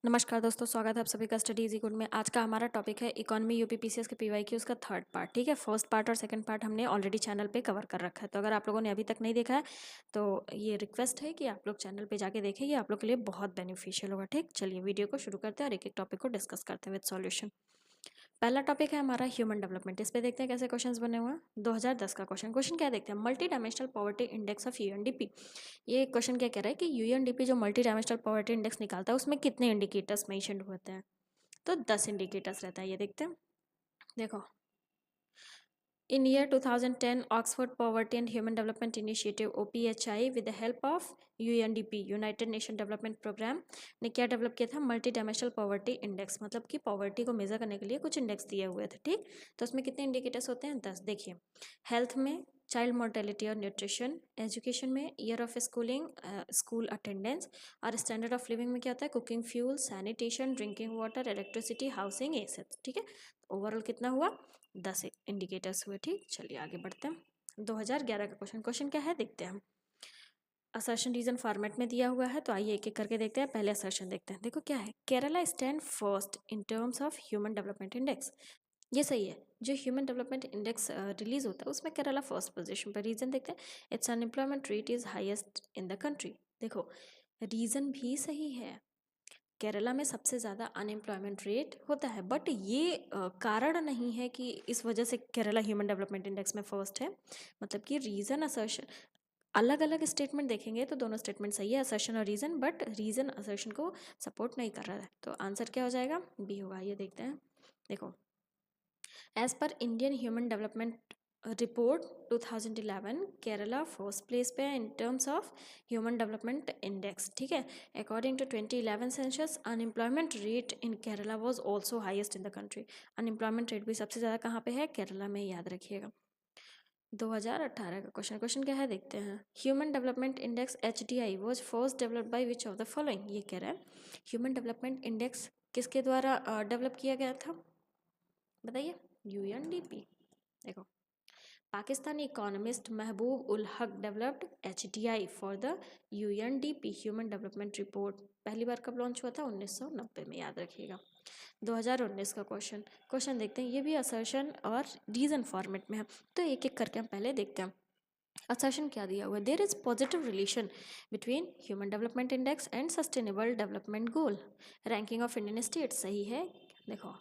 नमस्कार दोस्तों, स्वागत है आप सभी का स्टडी इजी गुड में। आज का हमारा टॉपिक है इकोनॉमी यूपीपीसीएस के पीवाईक्यू उसका थर्ड पार्ट। ठीक है, फर्स्ट पार्ट और सेकंड पार्ट हमने ऑलरेडी चैनल पे कवर कर रखा है, तो अगर आप लोगों ने अभी तक नहीं देखा है तो ये रिक्वेस्ट है कि आप लोग चैनल पे जाके देखें, ये आप लोग के लिए बहुत बेनिफिशियल होगा। ठीक, चलिए वीडियो को शुरू करते हैं और एक एक टॉपिक को डिस्कस करते हैं विद सॉल्यूशन। पहला टॉपिक है हमारा ह्यूमन डेवलपमेंट। इस पे देखते हैं कैसे क्वेश्चंस बने हुए हैं। 2010 का क्वेश्चन क्या देखते हैं, multi dimensional poverty index of UNDP. ये क्वेश्चन क्या कह रहा है कि यूएनडीपी जो मल्टी डायमेंशनल पॉवर्टी इंडेक्स निकालता है उसमें कितने इंडिकेटर्स मेंशन होते हैं। तो 10 इंडिकेटर्स रहता है। ये देखते हैं, देखो In year 2010, Oxford Poverty and Human Development Initiative OPHI with the help of UNDP United Nation Development Program ने क्या डेवलप किया था, मल्टी डायमेंशनल पॉवर्टी इंडेक्स। मतलब कि पॉवर्टी को मेजर करने के लिए कुछ इंडेक्स दिए हुए थे। ठीक, तो उसमें कितने इंडिकेटर्स होते हैं, 10। देखिए, हेल्थ में चाइल्ड मोर्टेलिटी और न्यूट्रिशन, एजुकेशन में year of schooling, school attendance, और स्टैंडर्ड ऑफ लिविंग में क्या होता है, cooking fuel, sanitation, drinking water, electricity, housing, assets. ठीक है, ओवरऑल कितना हुआ, 10 इंडिकेटर्स हुए। ठीक, चलिए आगे बढ़ते हैं। 2011 का क्वेश्चन क्या है देखते हैं हम। असर्शन रीजन फॉर्मेट में दिया हुआ है, तो आइए एक एक करके देखते हैं। पहले असर्शन देखते हैं। देखो क्या है, Kerala stand first in terms of human development index. ये सही है, जो ह्यूमन डेवलपमेंट इंडेक्स रिलीज होता है उसमें केरला फर्स्ट पोजीशन पर। रीजन देखते हैं, it's unemployment rate is highest in the country. देखो, रीजन भी सही है, केरला में सबसे ज़्यादा अनएम्प्लॉयमेंट रेट होता है, बट ये कारण नहीं है कि इस वजह से केरला ह्यूमन डेवलपमेंट इंडेक्स में फर्स्ट है। मतलब कि रीज़न असर्शन, अलग अलग स्टेटमेंट देखेंगे तो दोनों स्टेटमेंट सही है, असर्शन और रीज़न, बट रीज़न असर्शन को सपोर्ट नहीं कर रहा है। तो आंसर क्या हो जाएगा, बी होगा। ये देखते हैं, देखो एज पर Indian human development report 2011, Kerala first place पे है in terms of human development index. ठीक है, according to 2011 census, unemployment rate in Kerala was also highest in the country. Unemployment rate भी सबसे ज़्यादा कहाँ पे है, केरला में, याद रखिएगा। 2018 का क्वेश्चन क्या है देखते हैं। Human development index HDI was first developed by which of the following. ये कह रहा है ह्यूमन डेवलपमेंट इंडेक्स किसके द्वारा डेवलप किया गया था, बताइए, UNDP। देखो, Pakistani economist Mehboob ul Haq developed HDI for the UNDP human development report. पहली बार कब लॉन्च हुआ था, 1990 में, याद रखिएगा। 2019 का क्वेश्चन देखते हैं। ये भी असर्शन और रीजन फॉर्मेट में है, तो एक एक करके हम पहले देखते हैं। असर्शन क्या दिया हुआ है, there is positive relation between human development index and sustainable development goal. Ranking of Indian state सही है। देखो,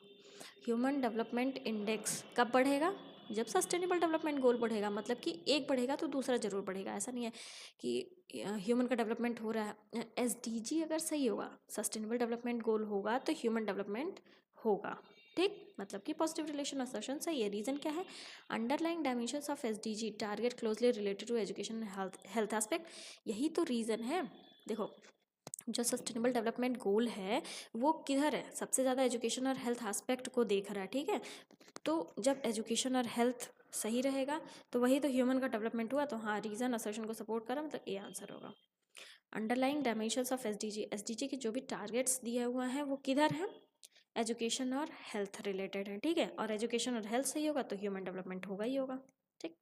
ह्यूमन डेवलपमेंट इंडेक्स कब बढ़ेगा, जब सस्टेनेबल डेवलपमेंट गोल बढ़ेगा। मतलब कि एक बढ़ेगा तो दूसरा जरूर बढ़ेगा, ऐसा नहीं है कि ह्यूमन का डेवलपमेंट हो रहा है, SDG अगर सही होगा, सस्टेनेबल डेवलपमेंट गोल होगा तो ह्यूमन डेवलपमेंट होगा। ठीक, मतलब कि पॉजिटिव रिलेशन असर्शन सही है। रीजन क्या है, underlying dimensions of SDG target closely related to education health aspect. यही तो रीजन है। देखो, जो सस्टेनेबल डेवलपमेंट गोल है वो किधर है, सबसे ज़्यादा एजुकेशन और हेल्थ एस्पेक्ट को देख रहा है। ठीक है, तो जब एजुकेशन और हेल्थ सही रहेगा तो वही तो ह्यूमन का डेवलपमेंट हुआ। तो हाँ, रीजन असर्शन को सपोर्ट करा, मतलब ए आंसर होगा। अंडरलाइंग डायमेंशंस ऑफ एसडीजी के जो भी टारगेट्स दिए हुए हैं वो किधर हैं, एजुकेशन और हेल्थ रिलेटेड है। ठीक है, और एजुकेशन और हेल्थ सही होगा तो ह्यूमन डेवलपमेंट होगा ही होगा। ठीक,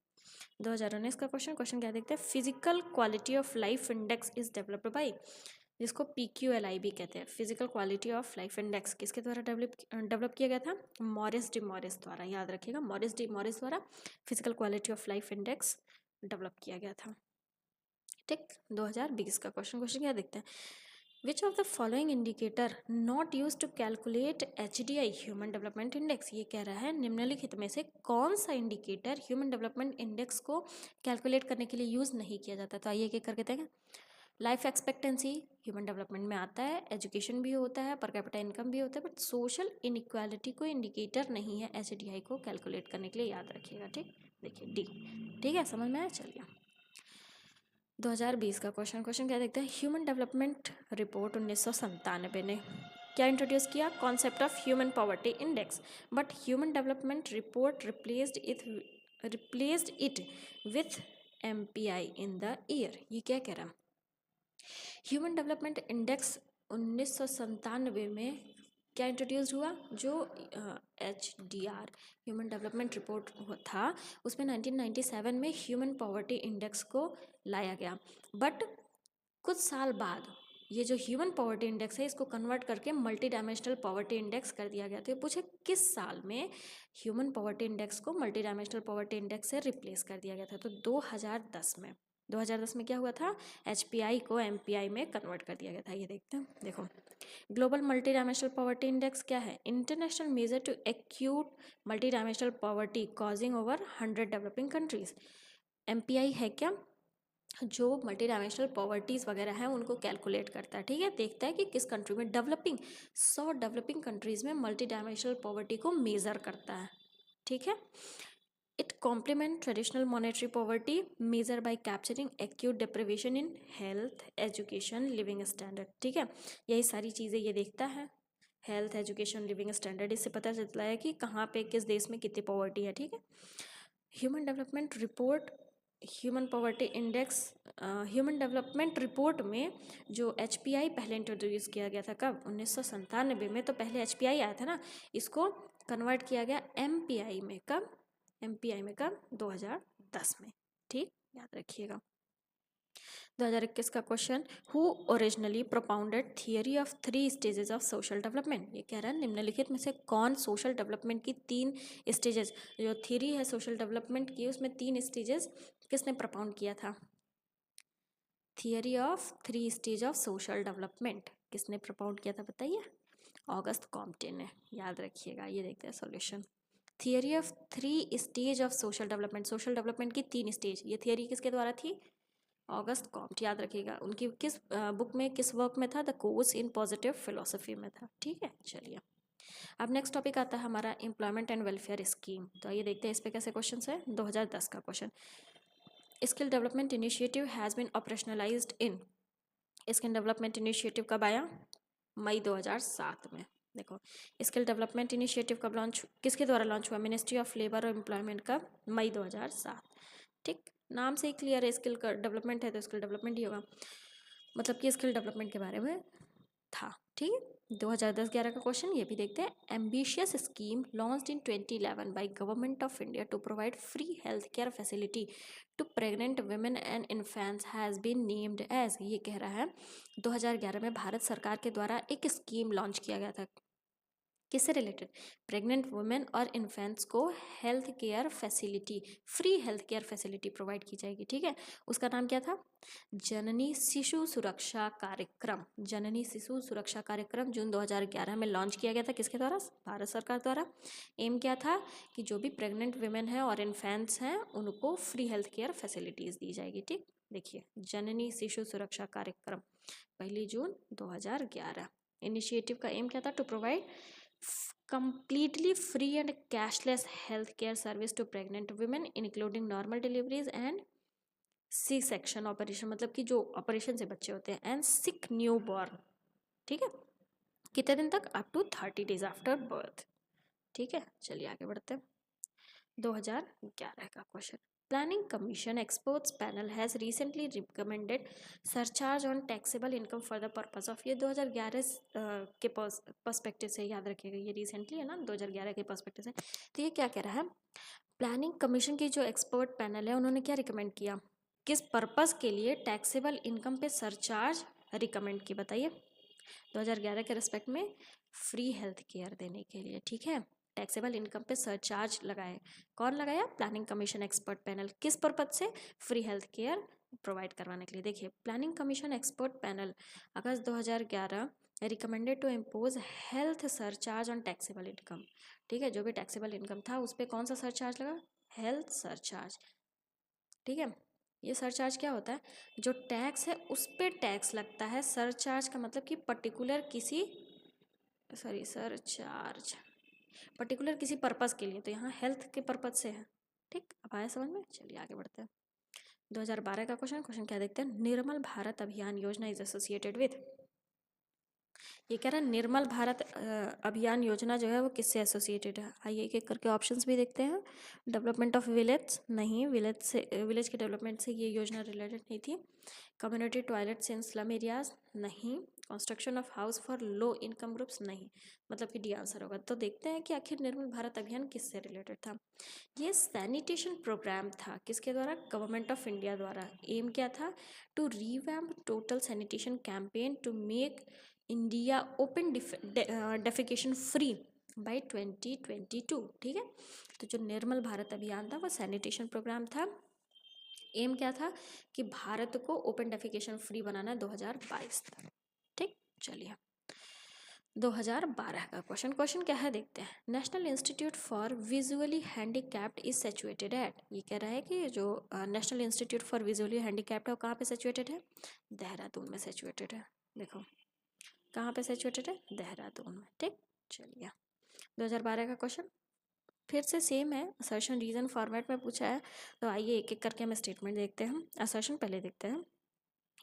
2019 का क्वेश्चन क्या देखते हैं। Physical quality of life index is developed by, जिसको PQLI भी कहते हैं, physical quality of life index, किसके द्वारा डेवलप किया गया था, मॉरिस डी मॉरिस द्वारा। याद रखिएगा, मॉरिस डी मॉरिस द्वारा physical quality of life index develop किया गया था। ठीक, 2020 का क्वेश्चन क्या देखते हैं। Which of the following indicator not use to calculate HDI human development index. ये कह रहा है निम्नलिखित में से कौन सा इंडिकेटर ह्यूमन डेवलपमेंट इंडेक्स को कैलकुलेट करने के लिए यूज नहीं किया जाता। तो आइए एक करके देखें। लाइफ एक्सपेक्टेंसी ह्यूमन डेवलपमेंट में आता है, एजुकेशन भी होता है, पर कैपिटा इनकम भी होता है, बट सोशल इनइक्वालिटी को इंडिकेटर नहीं है HDI को कैलकुलेट करने के लिए, याद रखिएगा। ठीक, देखिए डी। ठीक है, समझ में आया। चलिए 2020 का क्वेश्चन क्या देखते हैं। ह्यूमन डेवलपमेंट रिपोर्ट 1997 ने क्या इंट्रोड्यूस किया, concept of human poverty index, but human development report replaced it with MPI in the year. ये क्या कह रहा है, ह्यूमन डेवलपमेंट इंडेक्स 1997 में क्या इंट्रोड्यूस हुआ, जो HDR ह्यूमन डेवलपमेंट रिपोर्ट था उसमें 1997 में ह्यूमन पॉवर्टी इंडेक्स को लाया गया। बट कुछ साल बाद ये जो ह्यूमन पॉवर्टी इंडेक्स है इसको कन्वर्ट करके मल्टी डायमेंशनल पॉवर्टी इंडेक्स कर दिया गया। तो ये पूछे किस साल में ह्यूमन पॉवर्टी इंडेक्स को मल्टी डायमेंशनल पॉवर्टी इंडेक्स से रिप्लेस कर दिया गया था? तो 2010 में। 2010 में क्या हुआ था? HPI को MPI में कन्वर्ट कर दिया गया था। ये देखते हैं, देखो global multi dimensional poverty index क्या है? International measure to acute multi dimensional poverty causing over 100 developing countries. MPI है क्या? जो मल्टी डायमेंशनल पॉवर्टीज़ वगैरह हैं उनको कैलकुलेट करता है, ठीक है, देखता है कि किस कंट्री में 100 डेवलपिंग कंट्रीज़ में मल्टी डायमेंशनल पॉवर्टी को मेज़र करता है, ठीक है। It compliment traditional monetary poverty measure by capturing acute deprivation in health, education, living standard, ठीक है। यही सारी चीज़ें ये देखता है, हेल्थ, एजुकेशन, लिविंग स्टैंडर्ड, इससे पता चलता है कि कहाँ पे किस देश में कितनी पॉवर्टी है, ठीक है। Human development report, human poverty index, human development report में जो HPI पहले इंट्रोड्यूस किया गया था, कब? 1997 में। तो पहले HPI आया था ना, इसको कन्वर्ट किया गया MPI में, कब? MPI में कब? 2010 में, ठीक, याद रखिएगा। 2021 का question, who originally propounded theory of 3 stages of social development? ये कह रहा है निम्नलिखित में से कौन सोशल डेवलपमेंट की 3 स्टेजेस, जो थ्योरी है सोशल डेवलपमेंट की उसमें 3 स्टेजेस किसने प्रोपाउंड किया था? Theory of 3 stage of social development किसने प्रोपाउंड किया था बताइए? ऑगस्ट कॉम्टे ने, याद रखिएगा। ये देखते हैं solution. Theory of 3 stage of social development, social development की 3 स्टेज, ये थियरी किसके द्वारा थी? ऑगस्ट कॉम्ट, याद रखिएगा। उनकी किस बुक में, किस वर्क में था? The course in positive philosophy में था, ठीक है। चलिए अब नेक्स्ट टॉपिक आता है हमारा एम्प्लॉयमेंट एंड वेलफेयर स्कीम। तो आइए देखते हैं इस पे कैसे क्वेश्चन है। 2010 का question, skill development initiative has been operationalised in. Skill development initiative कब आया? मई 2007 में। देखो स्किल डेवलपमेंट इनिशिएटिव कब लॉन्च, किसके द्वारा लॉन्च हुआ? मिनिस्ट्री ऑफ लेबर और एम्प्लॉयमेंट, कब? मई 2007, ठीक। नाम से ही क्लियर है, स्किल का डेवलपमेंट है तो स्किल डेवलपमेंट ही होगा, मतलब कि स्किल डेवलपमेंट के बारे में था, ठीक है। 2010-11 का क्वेश्चन ये भी देखते हैं। Ambitious scheme launched in 2011 by government of India to provide free health care facility to pregnant women and infants has been named as. ये कह रहा है 2011 में भारत सरकार के द्वारा एक स्कीम लॉन्च किया गया था, किससे रिलेटेड? प्रेग्नेंट वुमेन और इन्फेंट्स को health care facility, free health care facility provide की जाएगी, ठीक है। उसका नाम क्या था? जननी शिशु सुरक्षा कार्यक्रम। जननी शिशु सुरक्षा कार्यक्रम जून 2011 में लॉन्च किया गया था, किसके द्वारा? भारत सरकार द्वारा। एम क्या था? कि जो भी प्रेग्नेंट वुमेन है और इन्फेंट्स हैं उनको फ्री हेल्थ केयर फैसिलिटीज़ दी जाएगी, ठीक। देखिए जननी शिशु सुरक्षा कार्यक्रम 1 जून 2011। इनिशिएटिव का एम क्या था? To provide completely free and cashless healthcare service to pregnant women including normal deliveries and C section operation, मतलब कि जो ऑपरेशन से बच्चे होते हैं, एंड सिक न्यू बॉर्न, ठीक है, कितने दिन तक? Up to 30 days after birth, ठीक है। चलिए आगे बढ़ते हैं। 2011 का question, planning commission experts panel has recently recommended surcharge on taxable income for the purpose of. ये 2011 के पर्सपेक्टिव से, याद रखिएगा, ये रिसेंटली है ना, 2011 के पर्सपेक्टिव से। तो ये क्या कह रहा है? प्लानिंग कमीशन की जो एक्सपर्ट पैनल है उन्होंने क्या रिकमेंड किया, किस पर्पस के लिए टैक्सेबल इनकम पे सरचार्ज रिकमेंड की बताइए? 2011 के रिस्पेक्ट में फ्री हेल्थ केयर देने के लिए, ठीक है, टैक्सेबल इनकम पे सरचार्ज लगाए। कौन लगाया? Planning commission expert panel. किस पर्पज से? फ्री हेल्थ केयर प्रोवाइड करवाने के लिए। देखिए प्लानिंग कमीशन एक्सपर्ट पैनल अगस्त 2011 recommended to impose health surcharge on taxable income, ठीक है। जो भी टैक्सेबल इनकम था उस पर कौन सा सरचार्ज लगा? हेल्थ सरचार्ज, ठीक है। ये सरचार्ज क्या होता है? जो टैक्स है उस पर टैक्स लगता है। सरचार्ज का मतलब कि पर्टिकुलर किसी, सॉरी, सरचार्ज पर्टिकुलर किसी पर्पज़ के लिए, तो यहाँ हेल्थ के पर्पज़ से है, ठीक। अब आया समझ में? चलिए आगे बढ़ते हैं। 2012 का क्वेश्चन क्या देखते हैं? निर्मल भारत अभियान योजना इज एसोसिएटेड विथ। ये कह रहा है निर्मल भारत अभियान योजना जो है वो किससे एसोसिएटेड है। आइए एक एक करके ऑप्शंस भी देखते हैं। डेवलपमेंट ऑफ विलेज, नहीं, विलेज के डेवलपमेंट से ये योजना रिलेटेड नहीं थी। कम्युनिटी टॉयलेट्स इन स्लम एरियाज, नहीं। Construction of house for low income groups, नहीं। मतलब कि डी आंसर होगा। तो देखते हैं कि आखिर निर्मल भारत अभियान किससे रिलेटेड था। ये सैनिटेशन प्रोग्राम था, किसके द्वारा, गवर्नमेंट ऑफ इंडिया द्वारा। एम क्या था, to revamp total sanitation campaign to make India open defecation free by 2022, ठीक है। तो जो निर्मल भारत अभियान था वो सैनिटेशन प्रोग्राम था। एम क्या था कि भारत को ओपन डेफिकेशन फ्री बनाना 2022 तक, ठीक। चलिए 2012 का क्वेश्चन क्या है देखते हैं। National institute for visually handicapped is situated at, ये कह रहा है कि जो national institute for visually handicapped है वो कहाँ पे सिचुएटेड है, देहरादून में सिचुएटेड है। देखो कहाँ पे सिचुएटेड है, देहरादून में, ठीक। चलिए 2012 का क्वेश्चन फिर से सेम है, असर्शन रीजन फॉर्मेट में पूछा है। तो आइए एक एक करके हम स्टेटमेंट देखते हैं। असर्शन पहले देखते हैं।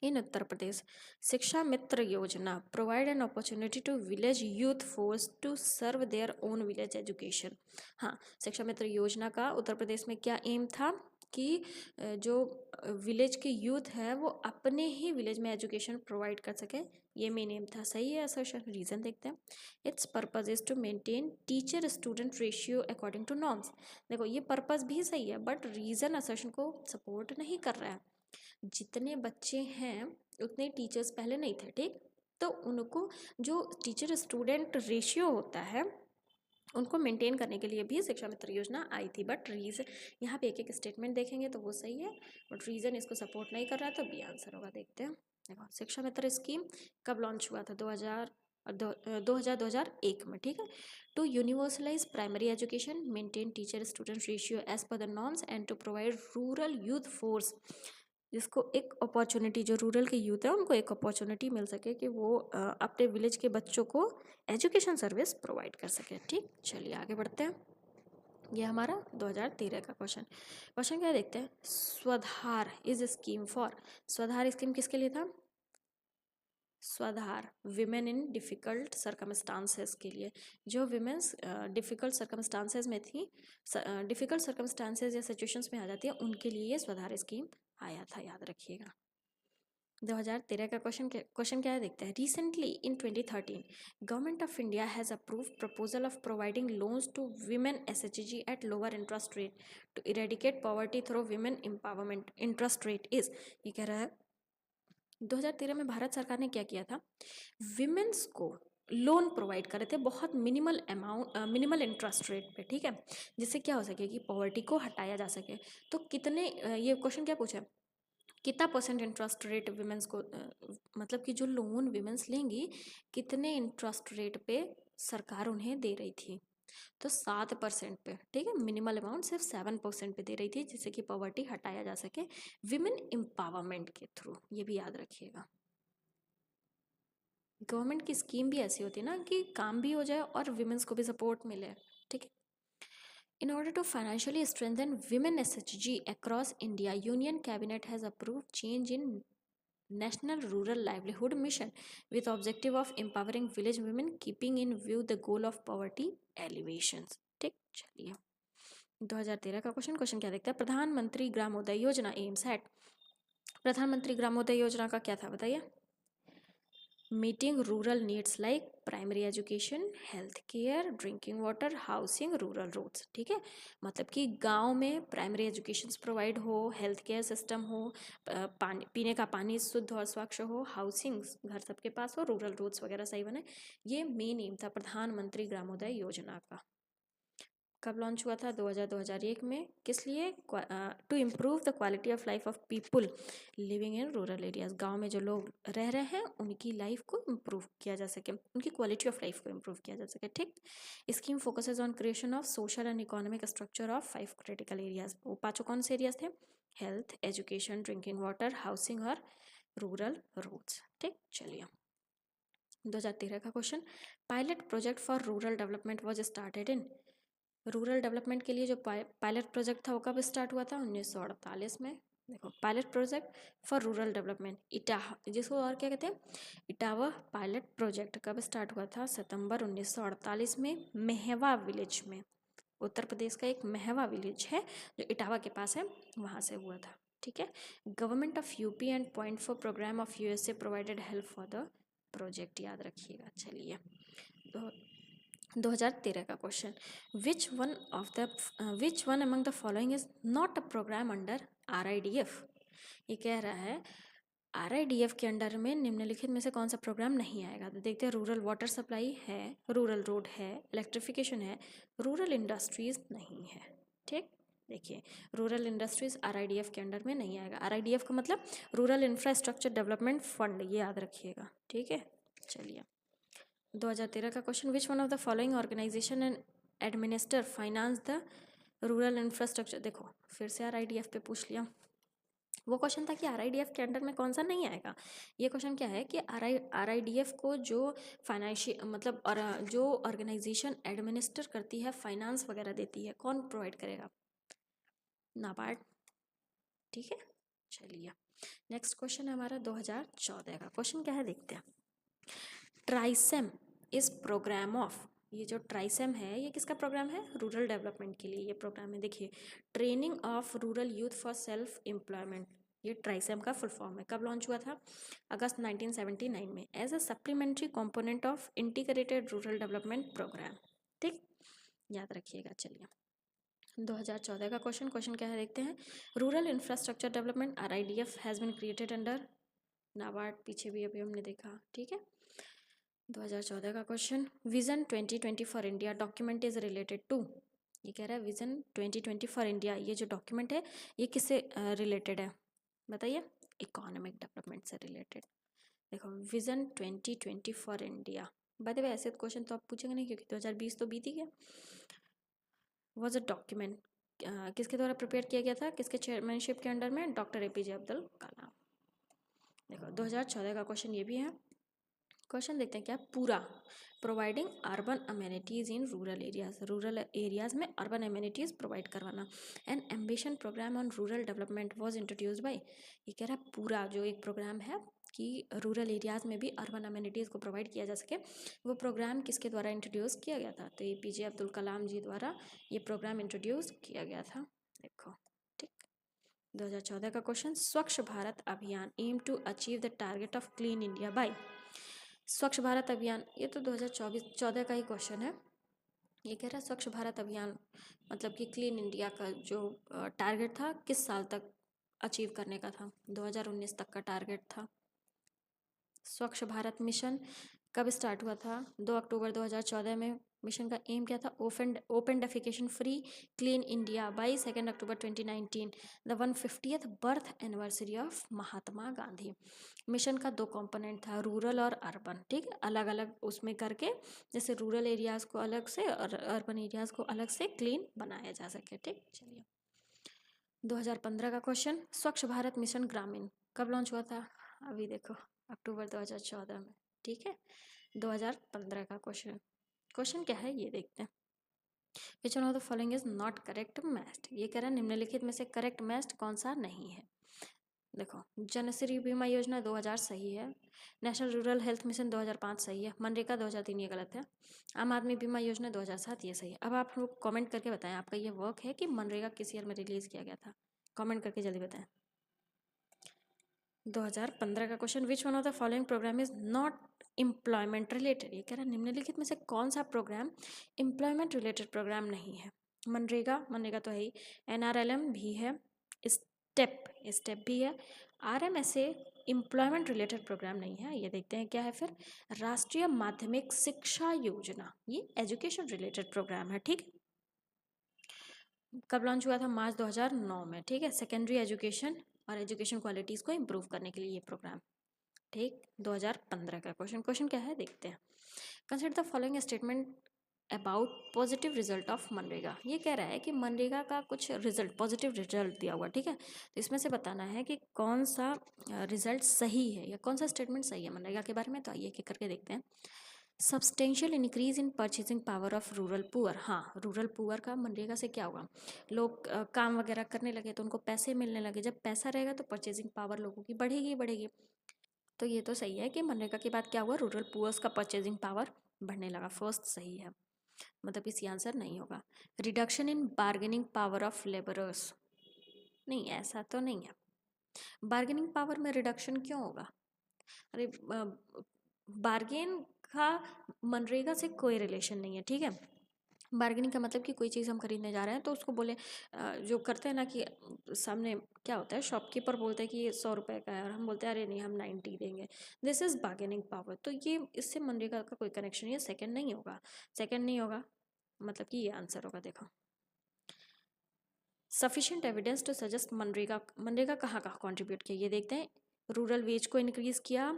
इन Uttar Pradesh Shiksha Mitra Yojana provide an opportunity to village youth force to serve their own village education. हाँ, शिक्षा मित्र योजना का उत्तर प्रदेश में क्या एम था कि जो विलेज के यूथ है वो अपने ही विलेज में एजुकेशन प्रोवाइड कर सके, ये मेन एम था। सही है असर्शन। रीज़न देखते हैं। Its purpose is to maintain teacher student ratio according to norms. देखो ये पर्पज भी सही है बट रीज़न असर्शन को सपोर्ट नहीं कर रहा है। जितने बच्चे हैं उतने टीचर्स पहले नहीं थे, ठीक। तो उनको जो टीचर स्टूडेंट रेशियो होता है उनको मेंटेन करने के लिए भी शिक्षा मित्र योजना आई थी। बट रीज़न यहाँ पे एक एक स्टेटमेंट देखेंगे तो वो सही है बट रीज़न इसको सपोर्ट नहीं कर रहा है, तो बी आंसर होगा। देखते हैं। देखो शिक्षा मित्र स्कीम कब लॉन्च हुआ था, 2001 में, ठीक है। To universalise primary education, maintain teacher student ratio as per the norms and to provide rural youth force, जिसको एक अपॉर्चुनिटी, जो रूरल के यूथ है उनको एक अपॉर्चुनिटी मिल सके कि वो अपने विलेज के बच्चों को एजुकेशन सर्विस प्रोवाइड कर सके, ठीक। चलिए आगे बढ़ते हैं। ये हमारा 2013 का क्वेश्चन क्या देखते हैं। स्वधार is scheme for, Swadhar scheme किसके लिए था, स्वधार विमेन इन डिफ़िकल्ट सर्कमस्टांसेस के लिए। जो विमेंस डिफ़िकल्ट सर्कमस्टांसेस में थी, डिफ़िकल्ट सर्कमस्टांसेस या सिचुएशंस में आ जाती है उनके लिए ये स्वधार स्कीम आया था, याद रखिएगा। 2013 का क्वेश्चन क्या है देखते हैं। Recently in 2013 government of India has approve proposal of providing loans to women SHG at lower interest rate to eradicate poverty through women empowerment. Interest rate is, ये कह रहा है 2013 में भारत सरकार ने क्या किया था, विमेंस को लोन प्रोवाइड करे थे बहुत minimal amount, minimal interest rate पे, ठीक है, जिससे क्या हो सके कि पॉवर्टी को हटाया जा सके। तो कितने ये क्वेश्चन क्या पूछा है, कितना परसेंट इंटरेस्ट रेट विमेंस को, मतलब कि जो लोन विमेंस लेंगी कितने इंटरेस्ट रेट पे सरकार उन्हें दे रही थी, तो 7% पे, ठीक है। मिनिमल अमाउंट सिर्फ 7% पे दे रही थी जिससे कि पॉवर्टी हटाया जा सके विमेन एम्पावरमेंट के थ्रू, ये भी याद रखिएगा। गवर्नमेंट की स्कीम भी ऐसी होती है ना कि काम भी हो जाए और विमेंस को भी सपोर्ट मिले, ठीक है। In order to financially strengthen women SHG across India, Union Cabinet has approved change in National Rural Livelihood Mission with objective of empowering village women, keeping in view the goal of poverty alleviations, ठीक। चलिए 2013 का question क्या देखते हैं। प्रधानमंत्री ग्रामोदय योजना aims at, प्रधानमंत्री ग्रामोदय योजना का क्या था बताइए। Meeting rural needs like primary education, health care, drinking water, housing, rural roads, ठीक है। मतलब कि गांव में प्राइमरी एजुकेशन प्रोवाइड हो, हेल्थ केयर सिस्टम हो, पानी पीने का पानी शुद्ध और स्वच्छ हो, हाउसिंग घर सबके पास हो, रूरल रोड्स वगैरह सही बने। ये मेन एम था प्रधानमंत्री ग्रामोदय योजना का। कब लॉन्च हुआ था, 2001 में। किस लिए, to improve the quality of life of people living in rural areas. गांव में जो लोग रह रहे हैं उनकी लाइफ को इम्प्रूव किया जा सके, उनकी क्वालिटी ऑफ लाइफ को इम्प्रूव किया जा सके, ठीक। Scheme focuses on creation of social and economic structure of 5 critical areas. वो पाँचों कौन से एरियाज थे, health, education, drinking water, housing और रूरल रोड्स, ठीक। चलिए 2013 का question, pilot project for rural development was started in, rural development के लिए जो पायलट प्रोजेक्ट था वो कब स्टार्ट हुआ था, 1948 में। देखो, pilot project for rural development, Etah, जिसको और क्या कहते हैं, इटावा पायलट प्रोजेक्ट, कब स्टार्ट हुआ था, सितंबर 1948 में, मेहवा विलेज में। उत्तर प्रदेश का एक मेहवा विलेज है जो इटावा के पास है, वहाँ से हुआ था। ठीक है। Government of UP and point four programme of USA provided help for the project, याद रखिएगा। चलिए, 2013 का question, which one among the following is not a programme under RIDF. ये कह रहा है आरआईडीएफ के अंडर में निम्नलिखित में से कौन सा प्रोग्राम नहीं आएगा। तो देखते हैं, रूरल वाटर सप्लाई है, रूरल रोड है, इलेक्ट्रिफिकेशन है, रूरल इंडस्ट्रीज नहीं है। ठीक, देखिए, रूरल इंडस्ट्रीज आरआईडीएफ के अंडर में नहीं आएगा। आरआईडीएफ का मतलब रूरल इंफ्रास्ट्रक्चर डेवलपमेंट फंड, ये याद रखिएगा। ठीक है। चलिए, 2013 का question, which one of the following organisation and administer finance the rural infrastructure. देखो, फिर से आरआईडीएफ पे पूछ लिया। वो क्वेश्चन था कि आरआईडीएफ के अंडर में कौन सा नहीं आएगा। ये क्वेश्चन क्या है कि आरआईडीएफ को जो फाइनेंशियल मतलब और जो ऑर्गेनाइजेशन एडमिनिस्टर करती है, फाइनेंस वगैरह देती है, कौन प्रोवाइड करेगा, नाबार्ड। ठीक है। चलिए, नेक्स्ट क्वेश्चन है हमारा 2014 का। क्वेश्चन क्या है, देखते हैं। ट्राइसेम इस प्रोग्राम ऑफ, ये जो ट्राइसेम है ये किसका प्रोग्राम है, रूरल डेवलपमेंट के लिए ये प्रोग्राम है। देखिए, training of rural youth for self employment, ये ट्राइसेम का फुल फॉर्म है। कब लॉन्च हुआ था, अगस्त 1979 में, as a supplementary component of integrated rural development programme. ठीक, याद रखिएगा। चलिए, 2014 का क्वेश्चन क्या है, देखते हैं। Rural infrastructure development RIDF has been created under NABARD, पीछे भी अभी हमने देखा। ठीक है। 2014 का question, vision 2020 for India document is related to. ये कह रहा है विजन 2020 फॉर इंडिया, ये जो डॉक्यूमेंट है ये किससे रिलेटेड है, बताइए। इकोनॉमिक डेवलपमेंट से रिलेटेड। देखो, vision 2020 for India, by the way ऐसे क्वेश्चन तो आप पूछेंगे नहीं क्योंकि 2020 तो बीत ही गया। वॉज अ डॉक्यूमेंट किसके द्वारा प्रिपेयर किया गया था, किसके चेयरमैनशिप के अंडर में, डॉक्टर एपीजे अब्दुल कलाम। देखो, 2014 का क्वेश्चन ये भी है। क्वेश्चन देखते हैं क्या, पूरा providing urban amenities in rural areas, rural areas में अर्बन अमेनिटीज़ प्रोवाइड करवाना। An ambition programme on rural development was introduced by, ये कह रहा है पूरा जो एक प्रोग्राम है कि रूरल एरियाज में भी अर्बन अमेनिटीज़ को प्रोवाइड किया जा सके, वो प्रोग्राम किसके द्वारा इंट्रोड्यूस किया गया था, तो एपीजे अब्दुल कलाम जी द्वारा ये प्रोग्राम इंट्रोड्यूस किया गया था। देखो, ठीक, 2014 का question, Swachh Bharat Abhiyan aim to achieve the target of clean India by. Swachh Bharat अभियान, ये तो 2014 का ही क्वेश्चन है। ये कह रहा है स्वच्छ भारत अभियान मतलब कि क्लीन इंडिया का जो टारगेट था किस साल तक अचीव करने का था, 2019 तक का टारगेट था। स्वच्छ भारत मिशन कब स्टार्ट हुआ था, 2 अक्टूबर 2014 में। मिशन का एम क्या था, open defecation free clean India by 2 October 2019, the 150th birth anniversary of Mahatma Gandhi. Mission का 2 कंपोनेंट था, रूरल और अर्बन। ठीक है, अलग अलग उसमें करके, जैसे रूरल एरियाज़ को अलग से और अर्बन एरियाज़ को अलग से क्लीन बनाया जा सके। ठीक, चलिए, 2015 का क्वेश्चन, स्वच्छ भारत मिशन ग्रामीण कब लॉन्च हुआ था, अभी देखो, अक्टूबर 2014 में। ठीक है, 2015 का क्वेश्चन क्या है ये देखते हैं। Which one of the following is not correct matched, ये कह रहा है निम्नलिखित में से करेक्ट मैच्ड कौन सा नहीं है। देखो, जनश्री बीमा योजना 2000 सही है, नेशनल रूरल हेल्थ मिशन 2005 सही है, मनरेगा 2003 ये गलत है, आम आदमी बीमा योजना 2007 ये सही है। अब आप लोग कमेंट करके बताएं आपका ये वर्क है कि मनरेगा किस ईयर में रिलीज़ किया गया था, कमेंट करके जल्दी बताएं। 2015 का question, which one of the following programme is not employment related, ये कह रहा है निम्नलिखित में से कौन सा प्रोग्राम एम्प्लॉयमेंट रिलेटेड प्रोग्राम नहीं है। मनरेगा तो है ही, एनआरएलएम भी है, स्टेप भी है, आरएमएसए एम्प्लॉयमेंट रिलेटेड प्रोग्राम नहीं है। ये देखते हैं क्या है फिर, राष्ट्रीय माध्यमिक शिक्षा योजना, ये एजुकेशन रिलेटेड प्रोग्राम है। ठीक, कब लॉन्च हुआ था, मार्च 2009 में। ठीक है, सेकेंडरी एजुकेशन और एजुकेशन क्वालिटीज़ को इम्प्रूव करने के लिए ये प्रोग्राम। ठीक, 2015 का क्वेश्चन क्या है देखते हैं। Consider the following statement about positive result of MNREGA, ये कह रहा है कि मनरेगा का कुछ रिजल्ट, पॉजिटिव रिजल्ट दिया हुआ। ठीक है, तो इसमें से बताना है कि कौन सा रिजल्ट सही है या कौन सा स्टेटमेंट सही है मनरेगा के बारे में। तो आइए एक करके देखते हैं। Substantial increase in purchasing power of rural poor. हाँ, रूरल पुअर का मनरेगा से क्या होगा, लोग काम वगैरह करने लगे तो उनको पैसे मिलने लगे, जब पैसा रहेगा तो परचेजिंग पावर लोगों की बढ़ेगी ही बढ़ेगी। तो ये तो सही है कि मनरेगा के बाद क्या हुआ, रूरल पुअर्स का परचेजिंग पावर बढ़ने लगा, फर्स्ट सही है, मतलब इसी आंसर नहीं होगा। Reduction in bargaining power of labourers, नहीं ऐसा तो नहीं है, बार्गेनिंग पावर में रिडक्शन क्यों होगा, अरे बार्गेन का मनरेगा से कोई रिलेशन नहीं है, ठीक है। बार्गेनिंग का मतलब कि कोई चीज़ हम खरीदने जा रहे हैं तो उसको बोले जो करते हैं ना कि सामने क्या होता है, शॉपकीपर बोलते हैं कि ये 100 रुपये का है और हम बोलते हैं अरे नहीं हम 90 देंगे, दिस इज़ बार्गेनिंग पावर। तो ये इससे मनरेगा का कोई कनेक्शन, ये सेकंड नहीं होगा, सेकंड नहीं होगा, मतलब कि ये आंसर होगा। देखो, sufficient evidence to suggest MNREGA, MNREGA कहाँ कहाँ कॉन्ट्रीब्यूट किया ये देखते हैं। रूरल वेज को इंक्रीज किया,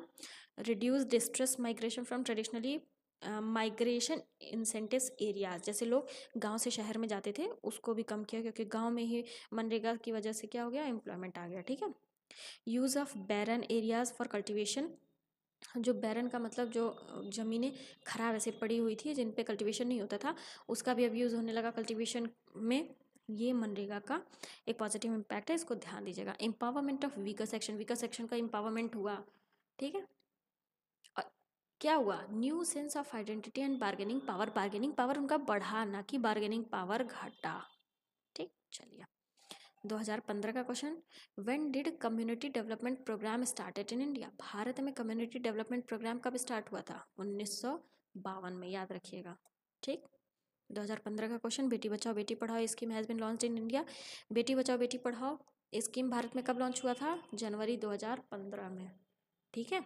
reduce distress migration from traditionally migration incentives areas, जैसे लोग गांव से शहर में जाते थे उसको भी कम किया क्योंकि गांव में ही मनरेगा की वजह से क्या हो गया, एम्प्लॉयमेंट आ गया, ठीक है। Use of barren areas for cultivation, जो बैरन का मतलब जो ज़मीनें खराब ऐसे पड़ी हुई थी जिन पे कल्टीवेशन नहीं होता था, उसका भी अब यूज़ होने लगा कल्टीवेशन में, ये मनरेगा का एक पॉजिटिव इम्पैक्ट है, इसको ध्यान दीजिएगा। Empowerment of weaker section, weaker section का एम्पावरमेंट हुआ, ठीक है। और क्या हुआ, new sense of identity and bargaining power, bargaining power उनका बढ़ा ना कि बार्गेनिंग पावर घटा, ठीक। चलिए 2015 का question, when did community development programme started in India, Bharat में कम्युनिटी डेवलपमेंट प्रोग्राम कब स्टार्ट हुआ था, 1952 में, याद रखिएगा, ठीक। 2015 का क्वेश्चन, बेटी Bachao Beti Padhao scheme has been launched in India, Beti Bachao Beti Padhao scheme Bharat में कब लॉन्च हुआ था, जनवरी 2015 में, ठीक है।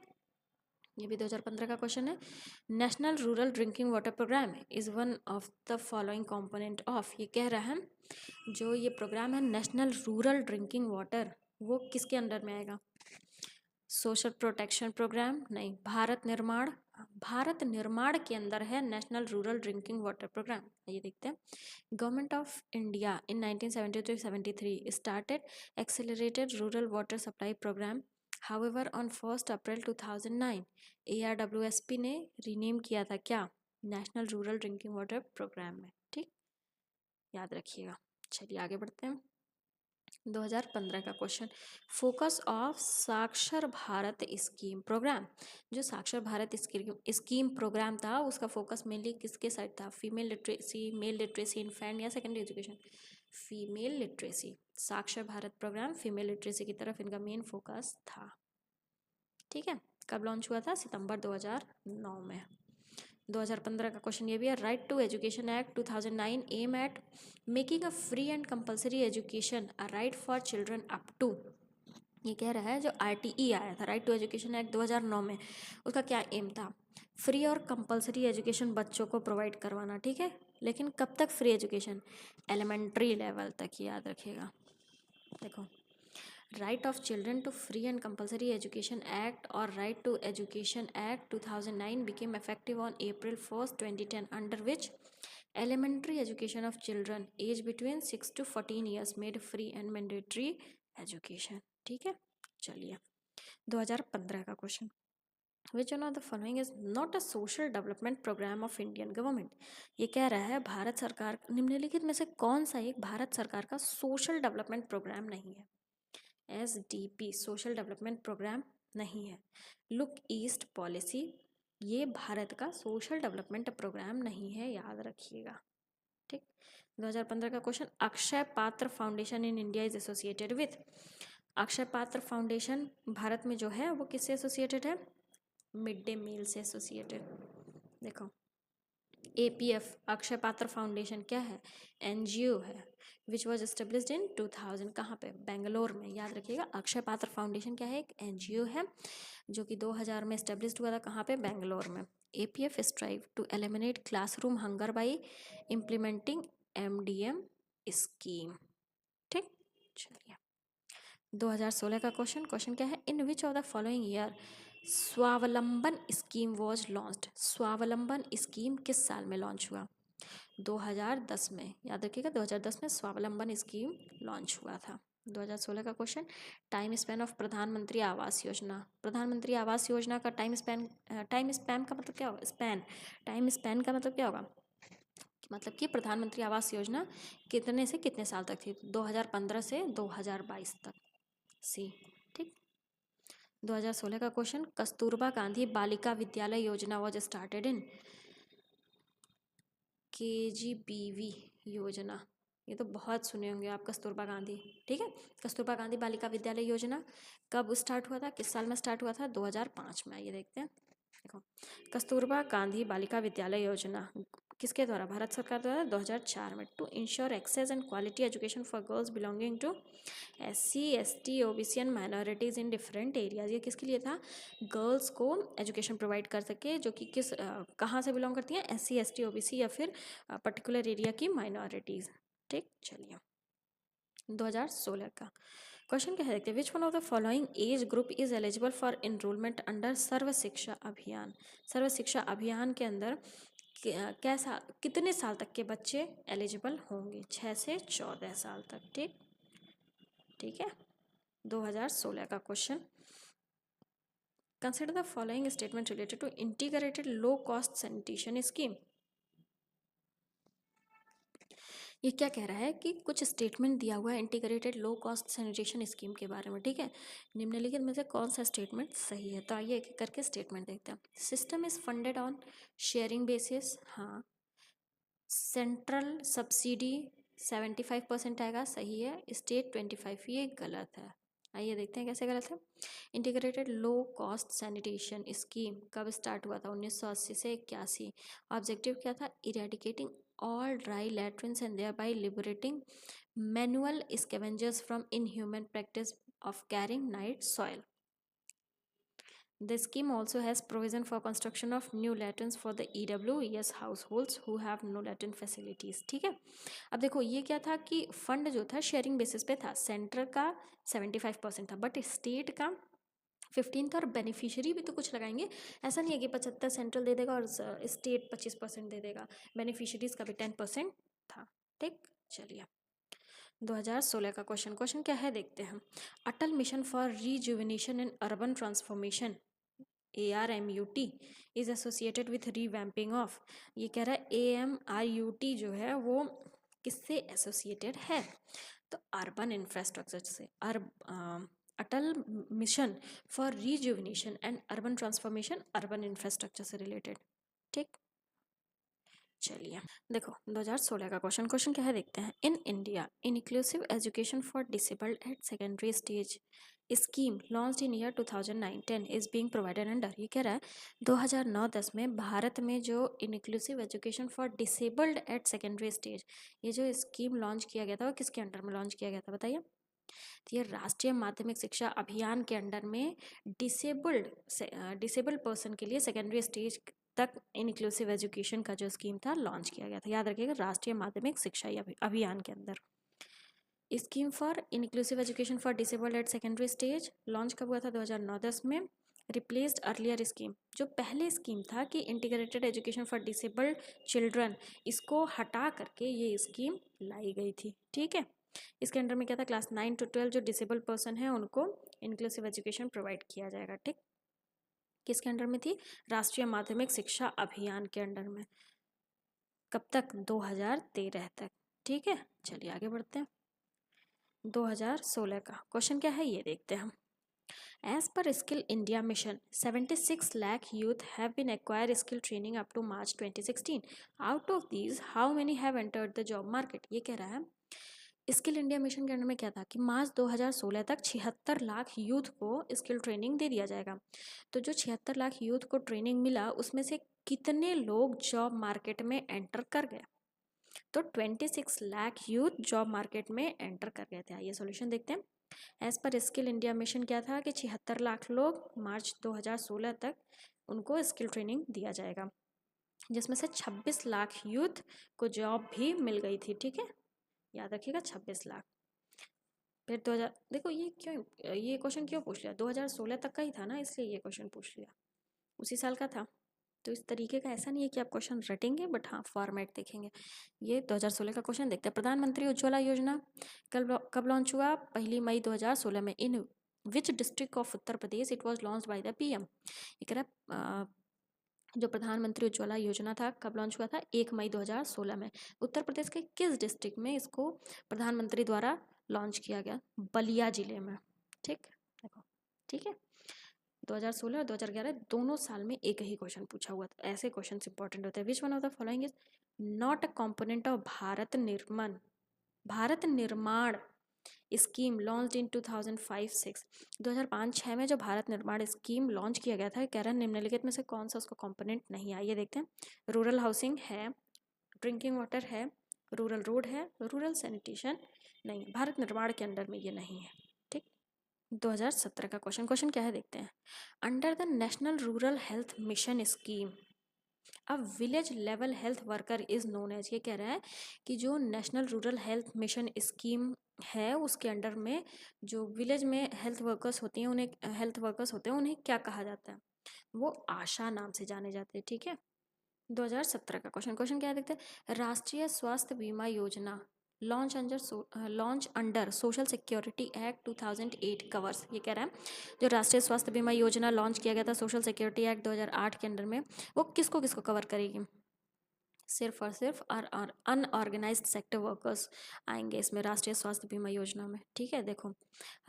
ये भी 2015 का क्वेश्चन है। National rural drinking water programme is one of the following component of, ये कह रहा है जो ये प्रोग्राम है नेशनल रूरल ड्रिंकिंग वाटर, वो किसके अंडर में आएगा, सोशल प्रोटेक्शन प्रोग्राम नहीं, भारत निर्माण, भारत निर्माण के अंदर है national rural drinking water programme. ये देखते हैं, government of India in 1972-73 started accelerated rural water supply programme, however on 1 April 2009 ARWSP ने रीनेम किया था क्या, national rural drinking water programme में, ठीक, याद रखिएगा। चलिए आगे बढ़ते हैं। 2015 का क्वेश्चन, फोकस ऑफ साक्षर भारत स्कीम प्रोग्राम, जो साक्षर भारत स्कीम प्रोग्राम था उसका फोकस मेनली किसके साइड था, female literacy, mail literacy, infant या सेकेंडरी एजुकेशन, फीमेल लिटरेसी। साक्षर भारत प्रोग्राम फीमेल लिटरेसी की तरफ इनका मेन फोकस था, ठीक है। कब लॉन्च हुआ था, सितंबर 2009 में। 2015 का क्वेश्चन ये भी है, right to education act 2009 aim at making a free and compulsory education a right for children up to, ये कह रहा है जो RTE आया था, राइट टू एजुकेशन एक्ट 2009 में, उसका क्या एम था, फ्री और कंपलसरी एजुकेशन बच्चों को प्रोवाइड करवाना, ठीक है। लेकिन कब तक फ्री एजुकेशन, एलिमेंट्री लेवल तक, याद रखिएगा। देखो, right of children to free and compulsory education act और right to education act 2009 became effective on April 1st 2010, under which elementary education of children age between 6 to 14 years made free and mandatory education, ठीक है। चलिए 2015 का question, which one of the following is not a social development programme of Indian government, ये कह रहा है भारत सरकार निम्नलिखित में से कौन सा एक भारत सरकार का सोशल डेवलपमेंट प्रोग्राम नहीं है, SDP सोशल डेवलपमेंट प्रोग्राम नहीं है। लुक ईस्ट पॉलिसी, ये भारत का सोशल डेवलपमेंट प्रोग्राम नहीं है, याद रखिएगा, ठीक। 2015 का क्वेश्चन, अक्षय पात्र foundation in India is associated with, Akshay पात्र फाउंडेशन भारत में जो है वो किससे एसोसिएटेड है, मिड डे मील से एसोसिएटेड। देखो, APF अक्षय पात्र फाउंडेशन क्या है, NGO है, विच वॉज एस्टेब्लिश्ड इन 2000, कहाँ पे, बेंगलोर में, याद रखिएगा। अक्षय पात्र फाउंडेशन क्या है, एक NGO है जो कि 2000 में एस्टेब्लिश्ड हुआ था, कहाँ पे, बेंगलोर में। APF strive to eliminate classroom hunger by implementing MDM scheme, ठीक। चलिए 2016 का क्वेश्चन, क्वेश्चन क्या है, in which of the following year Swavalamban scheme was launched, Swavalamban scheme किस साल में लॉन्च हुआ, 2010 में, याद रखिएगा 2010 में स्वावलंबन स्कीम लॉन्च हुआ था। 2016 का क्वेश्चन, टाइम स्पैन ऑफ प्रधानमंत्री आवास योजना। प्रधानमंत्री आवास योजना का टाइम स्पैन का मतलब क्या होगा? टाइम स्पैन का मतलब क्या होगा? मतलब कि प्रधानमंत्री आवास योजना कितने से कितने साल तक थी? 2015 से 2022 तक। सी। ठीक। 2016 का क्वेश्चन, कस्तूरबा गांधी बालिका विद्यालय योजना वॉज स्टार्टेड इन। KGBV योजना, ये तो बहुत सुने होंगे आप, कस्तूरबा गांधी। ठीक है, कस्तूरबा गांधी बालिका विद्यालय योजना कब स्टार्ट हुआ था, किस साल में स्टार्ट हुआ था? 2005 में। ये देखते हैं। देखो, कस्तूरबा गांधी बालिका विद्यालय योजना किसके द्वारा? भारत सरकार द्वारा 2004 में। To ensure access and quality education for girls belonging to SC ST OBC and minorities in different areas. ये किसके लिए था? गर्ल्स को एजुकेशन प्रोवाइड कर सके जो कि कहाँ से बिलोंग करती हैं? SC ST OBC या फिर पर्टिकुलर एरिया की माइनॉरिटीज़। ठीक, चलिए 2016 का क्वेश्चन क्या है देखते हैं। Which one of the following age group is eligible for enrolment under Sarva Shiksha Abhiyan. सर्व शिक्षा अभियान के अंदर कैसा कितने साल तक के बच्चे एलिजिबल होंगे? 6 से 14 साल तक। ठीक है, 2016 का question, consider the following statement related to integrated low cost sanitation scheme. ये क्या कह रहा है कि कुछ स्टेटमेंट दिया हुआ है integrated low cost sanitation scheme के बारे में। ठीक है, निम्नलिखित में से कौन सा स्टेटमेंट सही है? तो आइए एक एक करके स्टेटमेंट देखते हैं। System is funded on sharing basis, हाँ। सेंट्रल सब्सिडी 75% आएगा, सही है। स्टेट 25, ये गलत है। आइए देखते हैं कैसे गलत है। Integrated low cost sanitation scheme कब स्टार्ट हुआ था? 1980 से 81। ऑब्जेक्टिव क्या था? Eradicating all dry latrines and thereby liberating manual scavengers from inhuman practice of carrying night soil. The scheme also has provision for construction of new latrines for the EWES households who have no latrine facilities। ठीक है, अब देखो ये क्या था कि fund जो था शेयरिंग बेसिस पे था। सेंटर का 75% था, बट स्टेट का 15 था, और बेनिफिशियरी भी तो कुछ लगाएंगे। ऐसा नहीं है कि 75 सेंट्रल दे देगा और स्टेट 25% दे देगा। बेनिफिशियरीज का भी 10% था। ठीक, चलिए 2016 का क्वेश्चन क्या है देखते हैं। Atal mission for rejuvenation and urban transformation ARMUT is associated with revamping of. ये कह रहा है AMRUT जो है वो किससे एसोसिएटेड है? तो अर्बन इंफ्रास्ट्रक्चर से। Atal mission for rejuvenation and urban transformation urban infrastructure से रिलेटेड। ठीक, चलिए देखो 2016 का क्वेश्चन क्या है देखते हैं। In India inclusive education for disabled at secondary stage scheme launched in year 2009-10 is being provided under. ये कह रहा है 2009-10 में भारत में जो inclusive education for disabled at secondary stage, ये जो स्कीम लॉन्च किया गया था वो किसके अंडर में लॉन्च किया गया था बताइए? तो ये राष्ट्रीय माध्यमिक शिक्षा अभियान के अंडर में डिसेबल्ड पर्सन के लिए सेकेंडरी स्टेज तक इनक्लूसिव एजुकेशन का जो स्कीम था लॉन्च किया गया था। याद रखिएगा, राष्ट्रीय माध्यमिक शिक्षा अभियान के अंदर scheme for inclusive education for disabled at secondary stage launch कब हुआ था? 2009-10 में। रिप्लेस्ड अर्लियर स्कीम, जो पहले स्कीम था कि integrated education for disabled children, इसको हटा करके ये स्कीम लाई गई थी। ठीक है, इसके अंडर में क्या था? क्लास 9 to 12 जो डिसेबल्ड पर्सन है उनको इंक्लूसिव एजुकेशन प्रोवाइड किया जाएगा। ठीक, किसके अंडर में थी? राष्ट्रीय माध्यमिक शिक्षा अभियान के अंडर में। कब तक? 2013 तक। ठीक है, चलिए आगे बढ़ते हैं। 2016 का क्वेश्चन क्या है ये देखते हैं हम। As per Skill India Mission, 76 lakh youth have been acquired skill training up to March 2016. Out of these, how many have entered the job market? ये कह रहा है स्किल इंडिया मिशन के अंडर में क्या था कि मार्च 2016 तक 76 लाख यूथ को स्किल ट्रेनिंग दे दिया जाएगा। तो जो 76 लाख यूथ को ट्रेनिंग मिला उसमें से कितने लोग जॉब मार्केट में एंटर कर गए? तो 26 लाख यूथ जॉब मार्केट में एंटर कर गए थे। आइए सॉल्यूशन देखते हैं। As per skill India mission क्या था कि 76 लाख लोग मार्च 2016 तक उनको स्किल ट्रेनिंग दिया जाएगा, जिसमें से 26 लाख यूथ को जॉब भी मिल गई थी। ठीक है, याद रखिएगा 26 लाख। फिर 2000 देखो ये क्वेश्चन क्यों पूछ लिया? 2016 तक का ही था ना, इसलिए ये क्वेश्चन पूछ लिया, उसी साल का था। तो इस तरीके का ऐसा नहीं है कि आप क्वेश्चन रटेंगे, बट हाँ फॉर्मेट देखेंगे। ये 2016 का क्वेश्चन देखते हैं। प्रधानमंत्री उज्ज्वला योजना कब लॉन्च हुआ? 1 मई 2016 में। In which district of Uttar Pradesh it was launch by the PM? ये कह रहा है जो प्रधानमंत्री उज्ज्वला योजना था कब लॉन्च हुआ था? 1 मई 2016 में। उत्तर प्रदेश के किस डिस्ट्रिक्ट में इसको प्रधानमंत्री द्वारा लॉन्च किया गया? बलिया जिले में। ठीक, देखो ठीक है। 2016 और 2011 दोनों साल में एक ही क्वेश्चन पूछा हुआ था। ऐसे क्वेश्चन इंपॉर्टेंट होते हैं। Which one of the following is not a component of Bharat निर्माण स्कीम लॉन्च इन 2005-6? 2005-6 में जो भारत निर्माण स्कीम लॉन्च किया गया था, कह रहे हैं निम्नलिखित में से कौन सा उसका कंपोनेंट नहीं है? ये देखते हैं। रूरल हाउसिंग है, ड्रिंकिंग वाटर है, रूरल रोड है, रूरल सैनिटेशन नहीं है। भारत निर्माण के अंडर में ये नहीं है। ठीक, 2017 का क्वेश्चन क्या है देखते हैं। Under the national rural health mission scheme a village level health worker is known as? ये कह रहा है कि जो national rural health mission scheme है उसके अंडर में जो विलेज में हेल्थ वर्कर्स होती हैं उन्हें क्या कहा जाता है? वो आशा नाम से जाने जाते हैं। ठीक है, 2017 का क्वेश्चन क्या है देखते हैं। राष्ट्रीय स्वास्थ्य बीमा योजना launch under social security act 2008 covers? ये कह रहा है जो राष्ट्रीय स्वास्थ्य बीमा योजना लॉन्च किया गया था सोशल सिक्योरिटी एक्ट 2008 के अंडर में, वो किसको किसको कवर करेगी? सिर्फ और सिर्फ अनऑर्गेनाइज्ड सेक्टर वर्कर्स आएंगे इसमें, राष्ट्रीय स्वास्थ्य बीमा योजना में। ठीक है, देखो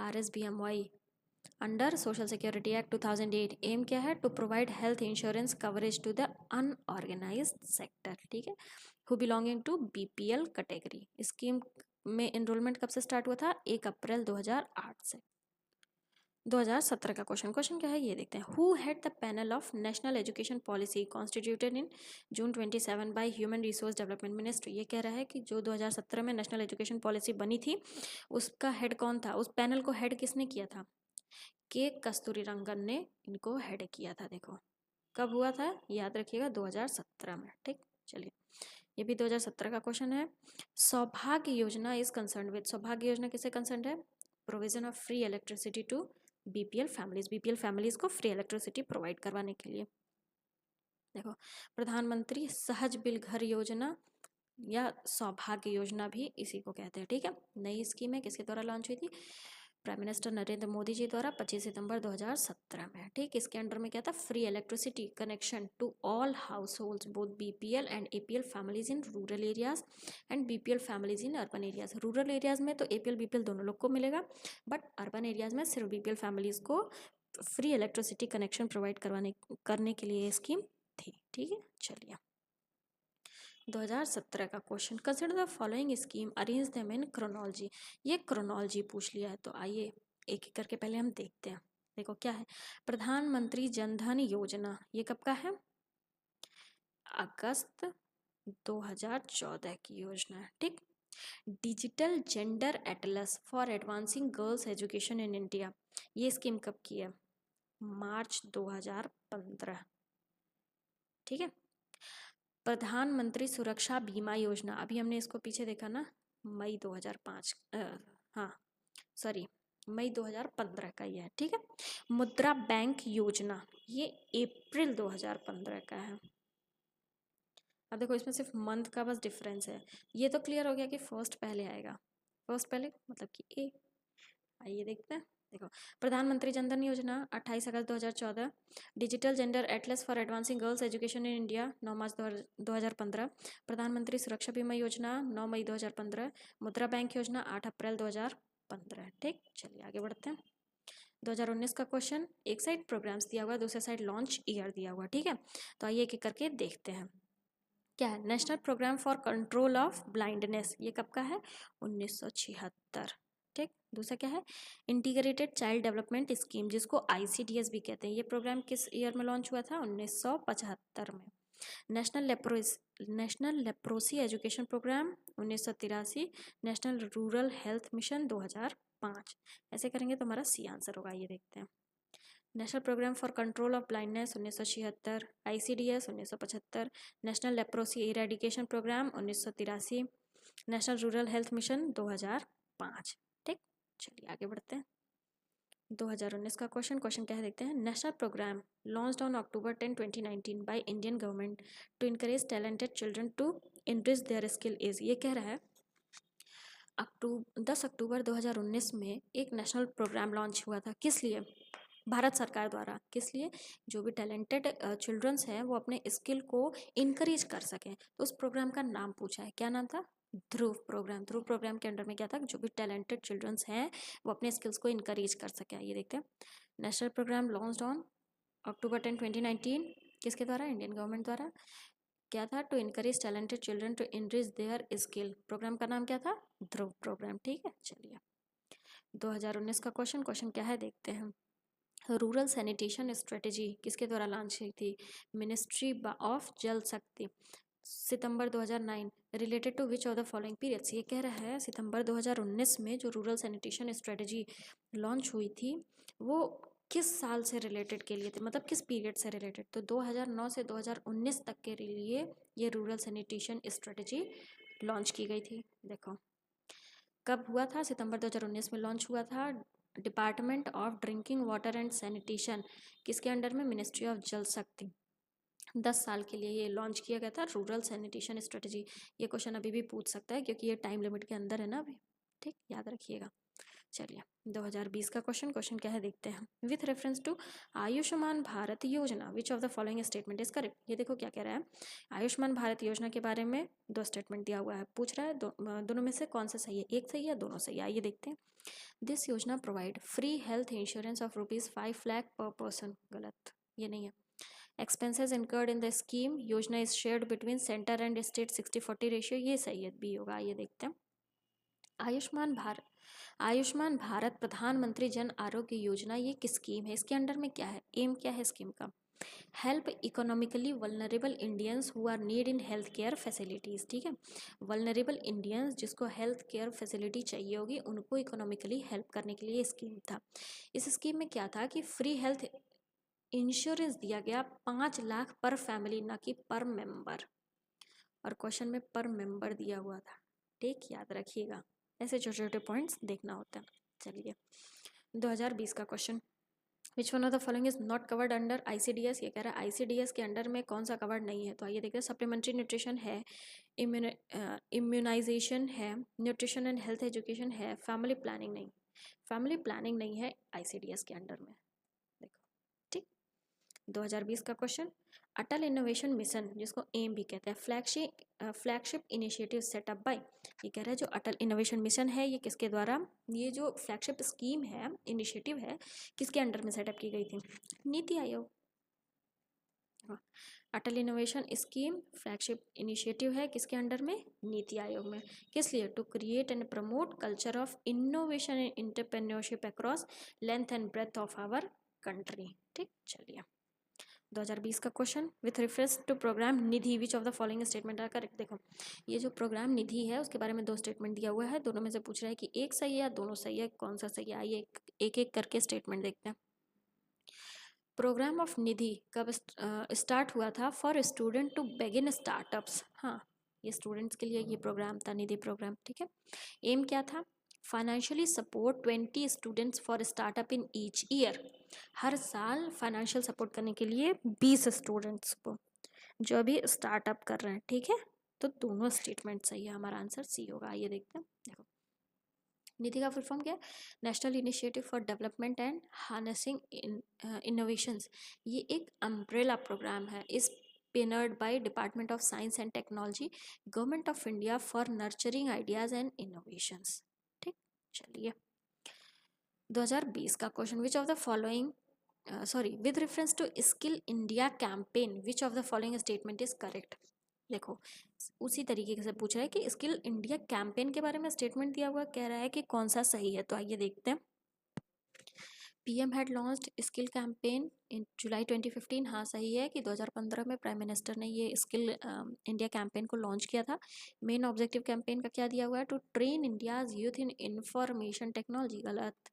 RSBMY under social security act 2008 aim क्या है? To provide health insurance coverage to the unorganised sector. ठीक है, who belonging to BPL category. Scheme में एनरोलमेंट कब से स्टार्ट हुआ था? 1 अप्रैल 2008 से। 2017 का क्वेश्चन क्या है ये देखते हैं। Who head the panel of national education policy constituted in June 27 by human resource development ministry? ये कह रहा है कि जो 2017 में नेशनल एजुकेशन पॉलिसी बनी थी उसका हेड कौन था? उस पैनल को हेड किसने किया था? के कस्तूरीरंगन ने इनको हेड किया था। देखो कब हुआ था, याद रखिएगा 2017 में। ठीक, चलिए ये भी 2017 का क्वेश्चन है। सौभाग्य योजना इज कंसर्न विद? सौभाग्य योजना किससे कंसर्न है? Provision of free electricity to BPL families को फ्री इलेक्ट्रिसिटी प्रोवाइड करवाने के लिए। देखो प्रधानमंत्री सहज बिल घर योजना या सौभाग्य योजना भी इसी को कहते हैं। ठीक है, नई स्कीम है, किसके द्वारा लॉन्च हुई थी? प्राइम मिनिस्टर नरेंद्र मोदी जी द्वारा 25 सितंबर 2017 में। ठीक, इसके अंडर में क्या था? Free electricity connection to all households both BPL and APL families in rural areas and BPL families in urban areas. Rural areas में तो APL BPL दोनों लोग को मिलेगा, बट अर्बन एरियाज में सिर्फ BPL फैमिलीज को फ्री इलेक्ट्रिसिटी कनेक्शन प्रोवाइड करने के लिए स्कीम थी। ठीक है, चलिए 2017 का question. Consider the following scheme arrange them in chronology. ये क्रोनोलॉजी पूछ लिया है, तो आइए एक एक करके पहले हम देखते हैं। देखो क्या है, प्रधानमंत्री जनधन योजना ये कब का है? अगस्त 2014 की योजना है। ठीक, digital gender Atlas for advancing girls education in India, ये स्कीम कब की है? मार्च 2015। ठीक है, प्रधानमंत्री सुरक्षा बीमा योजना, अभी हमने इसको पीछे देखा ना, मई 2005 हाँ सॉरी मई 2015 का ही है। ठीक है, मुद्रा बैंक योजना ये अप्रैल 2015 का है। अब देखो इसमें सिर्फ मंथ का बस डिफरेंस है। ये तो क्लियर हो गया कि फर्स्ट पहले आएगा, फर्स्ट पहले मतलब कि ए। आइए देखते हैं। देखो प्रधानमंत्री जनधन योजना 28 अगस्त 2014, digital gender Atlas for advancing girls education in India 9 मार्च 2015, प्रधानमंत्री सुरक्षा बीमा योजना 9 मई 2015, मुद्रा बैंक योजना 8 अप्रैल 2015। ठीक, चलिए आगे बढ़ते हैं। 2019 का क्वेश्चन, एक साइड प्रोग्राम्स दिया हुआ है, दूसरे साइड लॉन्च ईयर दिया हुआ। ठीक है, तो आइए एक एक करके देखते हैं। क्या है? National programme for control of blindness, ये कब का है? 1976। ठीक, दूसरा क्या है? इंटीग्रेटेड चाइल्ड डेवलपमेंट स्कीम जिसको ICDS भी कहते हैं, ये प्रोग्राम किस ईयर में लॉन्च हुआ था? 1975 में। National leprosy education programme 1983, national rural health mission 2005। ऐसे करेंगे तो हमारा सी आंसर होगा। ये देखते हैं। National programme for control of blindness 1976, ICDS 1975, national leprosy eradication programme 1983, national rural health mission 2005। ठीक, चलिए आगे बढ़ते हैं। 2019 का क्वेश्चन क्या है देखते हैं। National programme launched on October 10, 2019 by Indian government to encourage talented children to enrich their skill is. ये कह रहा है 10 अक्टूबर 2019 में एक नेशनल प्रोग्राम लॉन्च हुआ था। किस लिए? भारत सरकार द्वारा। किस लिए? जो भी टैलेंटेड चिल्ड्रंस हैं वो अपने स्किल को इनकरेज कर सकें। तो उस प्रोग्राम का नाम पूछा है, क्या नाम था? ध्रुव प्रोग्राम। ध्रुव प्रोग्राम के अंडर में क्या था? जो भी टैलेंटेड चिल्ड्रंस हैं वो अपने स्किल्स को इनकरेज कर सकें। ये देखते हैं। National programme launched on October 10, 2019 किसके द्वारा? इंडियन गवर्नमेंट द्वारा। क्या था? To encourage talented children to enrich their skill. Programme का नाम क्या था? ध्रुव प्रोग्राम। ठीक है, चलिए 2019 का क्वेश्चन क्या है देखते हैं। रूरल सैनिटेशन स्ट्रेटेजी किसके द्वारा लॉन्च की थी? मिनिस्ट्री ऑफ जल शक्ति, सितंबर 2009। Related to which of the following periods. ये कह रहा है सितंबर 2019 में जो रूरल सैनिटेशन स्ट्रेटेजी लॉन्च हुई थी वो किस साल से रिलेटेड के लिए थे, मतलब किस पीरियड से रिलेटेड? तो 2009 से 2019 तक के लिए ये रूरल सैनिटेशन स्ट्रेटेजी लॉन्च की गई थी। देखो कब हुआ था? सितंबर 2019 में लॉन्च हुआ था। Department of drinking water and sanitation किसके अंडर में? मिनिस्ट्री ऑफ जल शक्ति। 10 साल के लिए ये लॉन्च किया गया था रूरल सैनिटेशन स्ट्रेटेजी। ये क्वेश्चन अभी भी पूछ सकता है क्योंकि ये टाइम लिमिट के अंदर है ना अभी। ठीक, याद रखिएगा। चलिए 2020 का क्वेश्चन क्या है देखते हैं। With reference to Ayushman Bharat Yojana which of the following statement is correct. ये देखो क्या कह रहा है। आयुष्मान भारत योजना के बारे में दो स्टेटमेंट दिया हुआ है। पूछ रहा है दोनों में से कौन सा सही है? एक सही है, दोनों सही है। आइए देखते हैं। This Yojana provide free health insurance of ₹5 lakh per person. गलत, ये नहीं है। Expenses incurred in the scheme Yojana is shared between centre and state 60-40 ratio. ये सही है, बी होगा। ये देखते हैं। आयुष्मान भारत प्रधानमंत्री जन आरोग्य योजना ये किस स्कीम है? इसके अंडर में क्या है? एम क्या है स्कीम का? Help economically vulnerable Indians who are need in health care facilities. ठीक है, वल्नरेबल इंडियंस जिसको हेल्थ केयर फैसिलिटी चाहिए होगी उनको इकोनॉमिकली हेल्प करने के लिए स्कीम था। इस स्कीम में क्या था कि फ्री हेल्थ इंश्योरेंस दिया गया 5 लाख पर फैमिली, ना कि पर मेंबर। और क्वेश्चन में पर मेंबर दिया हुआ था। ठीक, याद रखिएगा, ऐसे छोटे छोटे पॉइंट्स देखना होता है। चलिए 2020 का question. Which one of the following is not covered under ICDS। ये कह रहा है ICDS के अंडर में कौन सा कवर्ड नहीं है? तो आइए देखते हैं। सप्लीमेंट्री न्यूट्रिशन है, इम्यूनाइजेशन है, न्यूट्रिशन एंड हेल्थ एजुकेशन है, फैमिली प्लानिंग नहीं। फैमिली प्लानिंग नहीं है ICDS के अंडर में। देखो ठीक, 2020 का क्वेश्चन। अटल इनोवेशन मिशन जिसको एम भी कहते हैं, फ्लैगशिप इनिशिएटिव सेटअप बाय। ये कह रहा है जो अटल इनोवेशन मिशन है ये किसके द्वारा, ये जो फ्लैगशिप स्कीम है, इनिशिएटिव है, किसके अंडर में सेटअप की गई थी? नीति आयोग। हाँ, Atal innovation scheme flagship initiative है किसके अंडर में? नीति आयोग में। किस लिए? To create and promote culture of innovation and entrepreneurship across length and breadth of our country. ठीक, चलिए 2020 का question. With reference to programme NIDHI which of the following statement are correct. देखो ये जो प्रोग्राम निधि है उसके बारे में दो स्टेटमेंट दिया हुआ है, दोनों में से पूछ रहा है कि एक सही है या दोनों सही है, कौन सा सही है। आइए एक एक करके स्टेटमेंट देखते हैं। प्रोग्राम ऑफ निधि कब स्टार्ट हुआ था? For student to begin startups. हाँ, ये स्टूडेंट्स के लिए ये प्रोग्राम था, निधि प्रोग्राम। ठीक है, एम क्या था? Financially support 20 students for startup in each year. हर साल फाइनेंशियल सपोर्ट करने के लिए 20 स्टूडेंट्स को जो अभी स्टार्टअप कर रहे हैं। ठीक है, तो दोनों स्टेटमेंट सही है, हमारा आंसर सी होगा। आइए देखते हैं। देखो निधि का फुल फॉर्म क्या है? National initiative for development and harnessing innovations. ये एक अम्ब्रेला प्रोग्राम है, is pioneered by department of science and technology, government of India for nurturing ideas and innovations. ठीक, चलिए 2020 का question. Which of the following with reference to skill India campaign which of the following statement is correct. देखो उसी तरीके से पूछ रहा है कि स्किल इंडिया कैंपेन के बारे में स्टेटमेंट दिया हुआ, कह रहा है कि कौन सा सही है। तो आइए देखते हैं। PM had launched skill campaign in July 2015। हाँ सही है कि 2015 में प्राइम मिनिस्टर ने ये स्किल इंडिया कैंपेन को लॉन्च किया था। मेन ऑब्जेक्टिव कैंपेन का क्या दिया हुआ है? To train India's youth in information technology. गलत,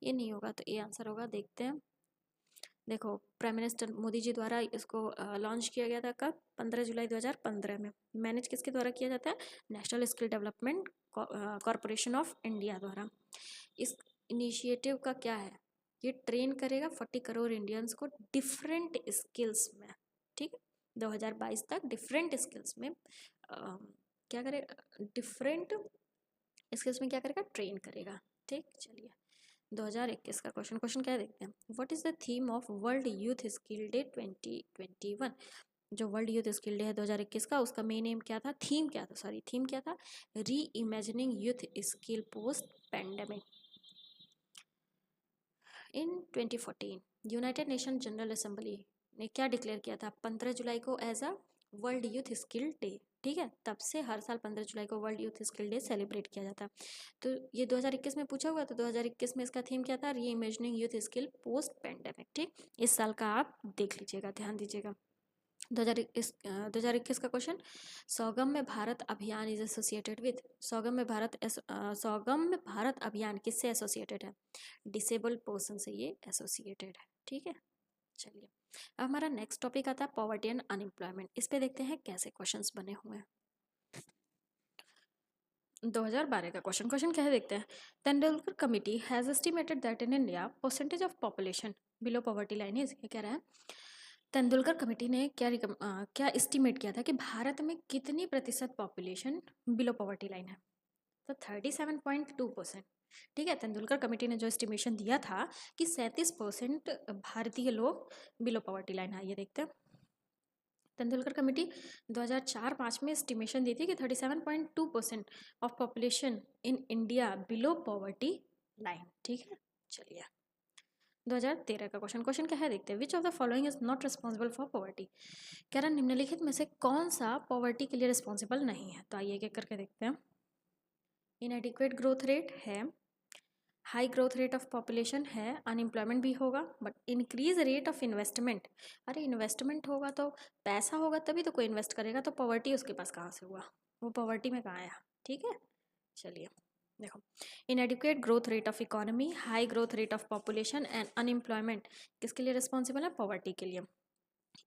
ये नहीं होगा, तो ये आंसर होगा। देखते हैं। देखो प्राइम मिनिस्टर मोदी जी द्वारा इसको लॉन्च किया गया था कब? 15 जुलाई 2015 में। मैनेज किसके द्वारा किया जाता है? National skill development corporation of India द्वारा। इस इनिशिएटिव का क्या है? ये ट्रेन करेगा 40 करोड़ इंडियंस को डिफरेंट स्किल्स में, ठीक है। 2022 तक डिफरेंट स्किल्स में क्या करेगा, डिफरेंट स्किल्स में क्या करेगा, ट्रेन करेगा, ठीक। चलिए 2021 का क्वेश्चन क्या है देखते हैं। What is the theme of world youth skill day 2021। जो वर्ल्ड यूथ स्किल डे है 2021 का, उसका मेन एम क्या था, थीम क्या था, सॉरी थीम क्या था, reimagining youth skill post pandemic. In 2014 united nation general assembly ने क्या डिक्लेयर किया था, 15 जुलाई को as a world youth skill day, ठीक है। तब से हर साल 15 जुलाई को world youth skill day celebrate किया जाता है। तो ये 2021 में पूछा हुआ, तो 2021 में इसका थीम क्या था, reimagining youth skill post pandemic, ठीक। इस साल का आप देख लीजिएगा, ध्यान दीजिएगा। 2021 का क्वेश्चन, सौगम में भारत अभियान इज एसोसिएटेड विथ, सौगम में भारत अभियान किससे एसोसिएटेड है, डिसेबल्ड पर्सन से ये एसोसिएटेड है, ठीक है। चलिए अब हमारा नेक्स्ट टॉपिक आता है पॉवर्टी एंड अनएम्प्लॉयमेंट। इस पे देखते हैं कैसे क्वेश्चंस बने हुए हैं। 2012 का क्वेश्चन क्या है देखते हैं। Tendulkar committee has estimated that in India percentage of population below poverty line is, ये कह रहा है तेंदुलकर कमेटी ने क्या एस्टिमेट किया था कि भारत में कितनी प्रतिशत पॉपुलेशन बिलो पॉवर्टी लाइन है, तो 37.2%, ठीक है। तेंदुलकर कमेटी ने जो एस्टिमेशन दिया था कि 37% भारतीय लोग बिलो पॉवर्टी लाइन है, ये देखते हैं। तेंदुलकर कमेटी 2004-05 में एस्टिमेशन दी थी कि 37.2% of population in India below poverty line, ठीक है। चलिए 2013 का क्वेश्चन क्या है देखते हैं। Which of the following is not responsible for poverty, कह रहा निम्नलिखित में से कौन सा पॉवर्टी के लिए रिस्पॉन्सिबल नहीं है, तो आइए एक एक करके देखते हैं। इनएडिक्वेट ग्रोथ रेट है, high growth rate of population है, अनएम्प्लॉयमेंट भी होगा, but increase rate of investment, अरे इन्वेस्टमेंट होगा तो पैसा होगा तभी तो कोई इन्वेस्ट करेगा, तो पॉवर्टी उसके पास कहाँ से हुआ, वो पॉवर्टी में कहाँ आया, ठीक है। चलिए देखो, इनएडिक्वेट growth rate of economy, high growth rate of population and unemployment किसके लिए रिस्पॉन्सिबल है, पॉवर्टी के लिए।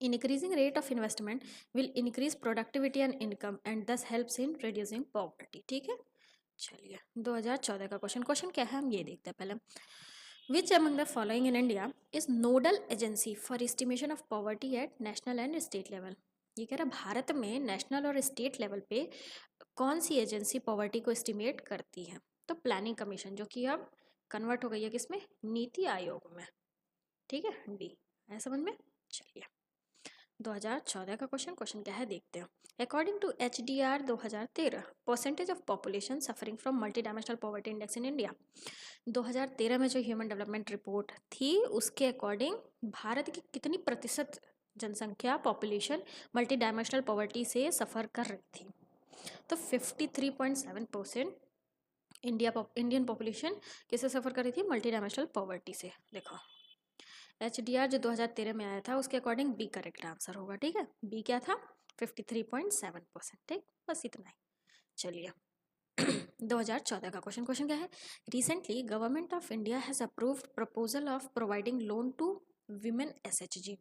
Increasing rate of investment will increase productivity and income and दस हेल्प्स इन रिड्यूसिंग पॉवर्टी, ठीक है। चलिए 2014 का क्वेश्चन क्या है, हम ये देखते हैं पहले। Which among the following in India is nodal agency for estimation of poverty at national and state level, ये कह रहा है भारत में नेशनल और स्टेट लेवल पे कौन सी एजेंसी पॉवर्टी को एस्टिमेट करती है, तो प्लानिंग कमीशन, जो कि अब कन्वर्ट हो गई है किसमें, नीति आयोग में, ठीक है, डी है समझ में। चलिए 2014 का क्वेश्चन क्या है देखते हैं। According to HDR 2013 percentage of population suffering from multi dimensional poverty index in India, 2013 में जो ह्यूमन डेवलपमेंट रिपोर्ट थी उसके अकॉर्डिंग भारत की कितनी प्रतिशत जनसंख्या पॉपुलेशन मल्टी डायमेंशनल पॉवर्टी से सफ़र कर रही थी, तो 53.7% इंडियन पॉपुलेशन किससे सफ़र कर रही थी, मल्टी डायमेंशनल पॉवर्टी से। देखो HDR जो 2013 में आया था उसके अकॉर्डिंग बी करेक्ट आंसर होगा, ठीक है। बी क्या था, 53.7%, ठीक, बस इतना ही। चलिए 2014 का क्वेश्चन क्या है। Recently government of India has approved proposal of providing loan to women SHG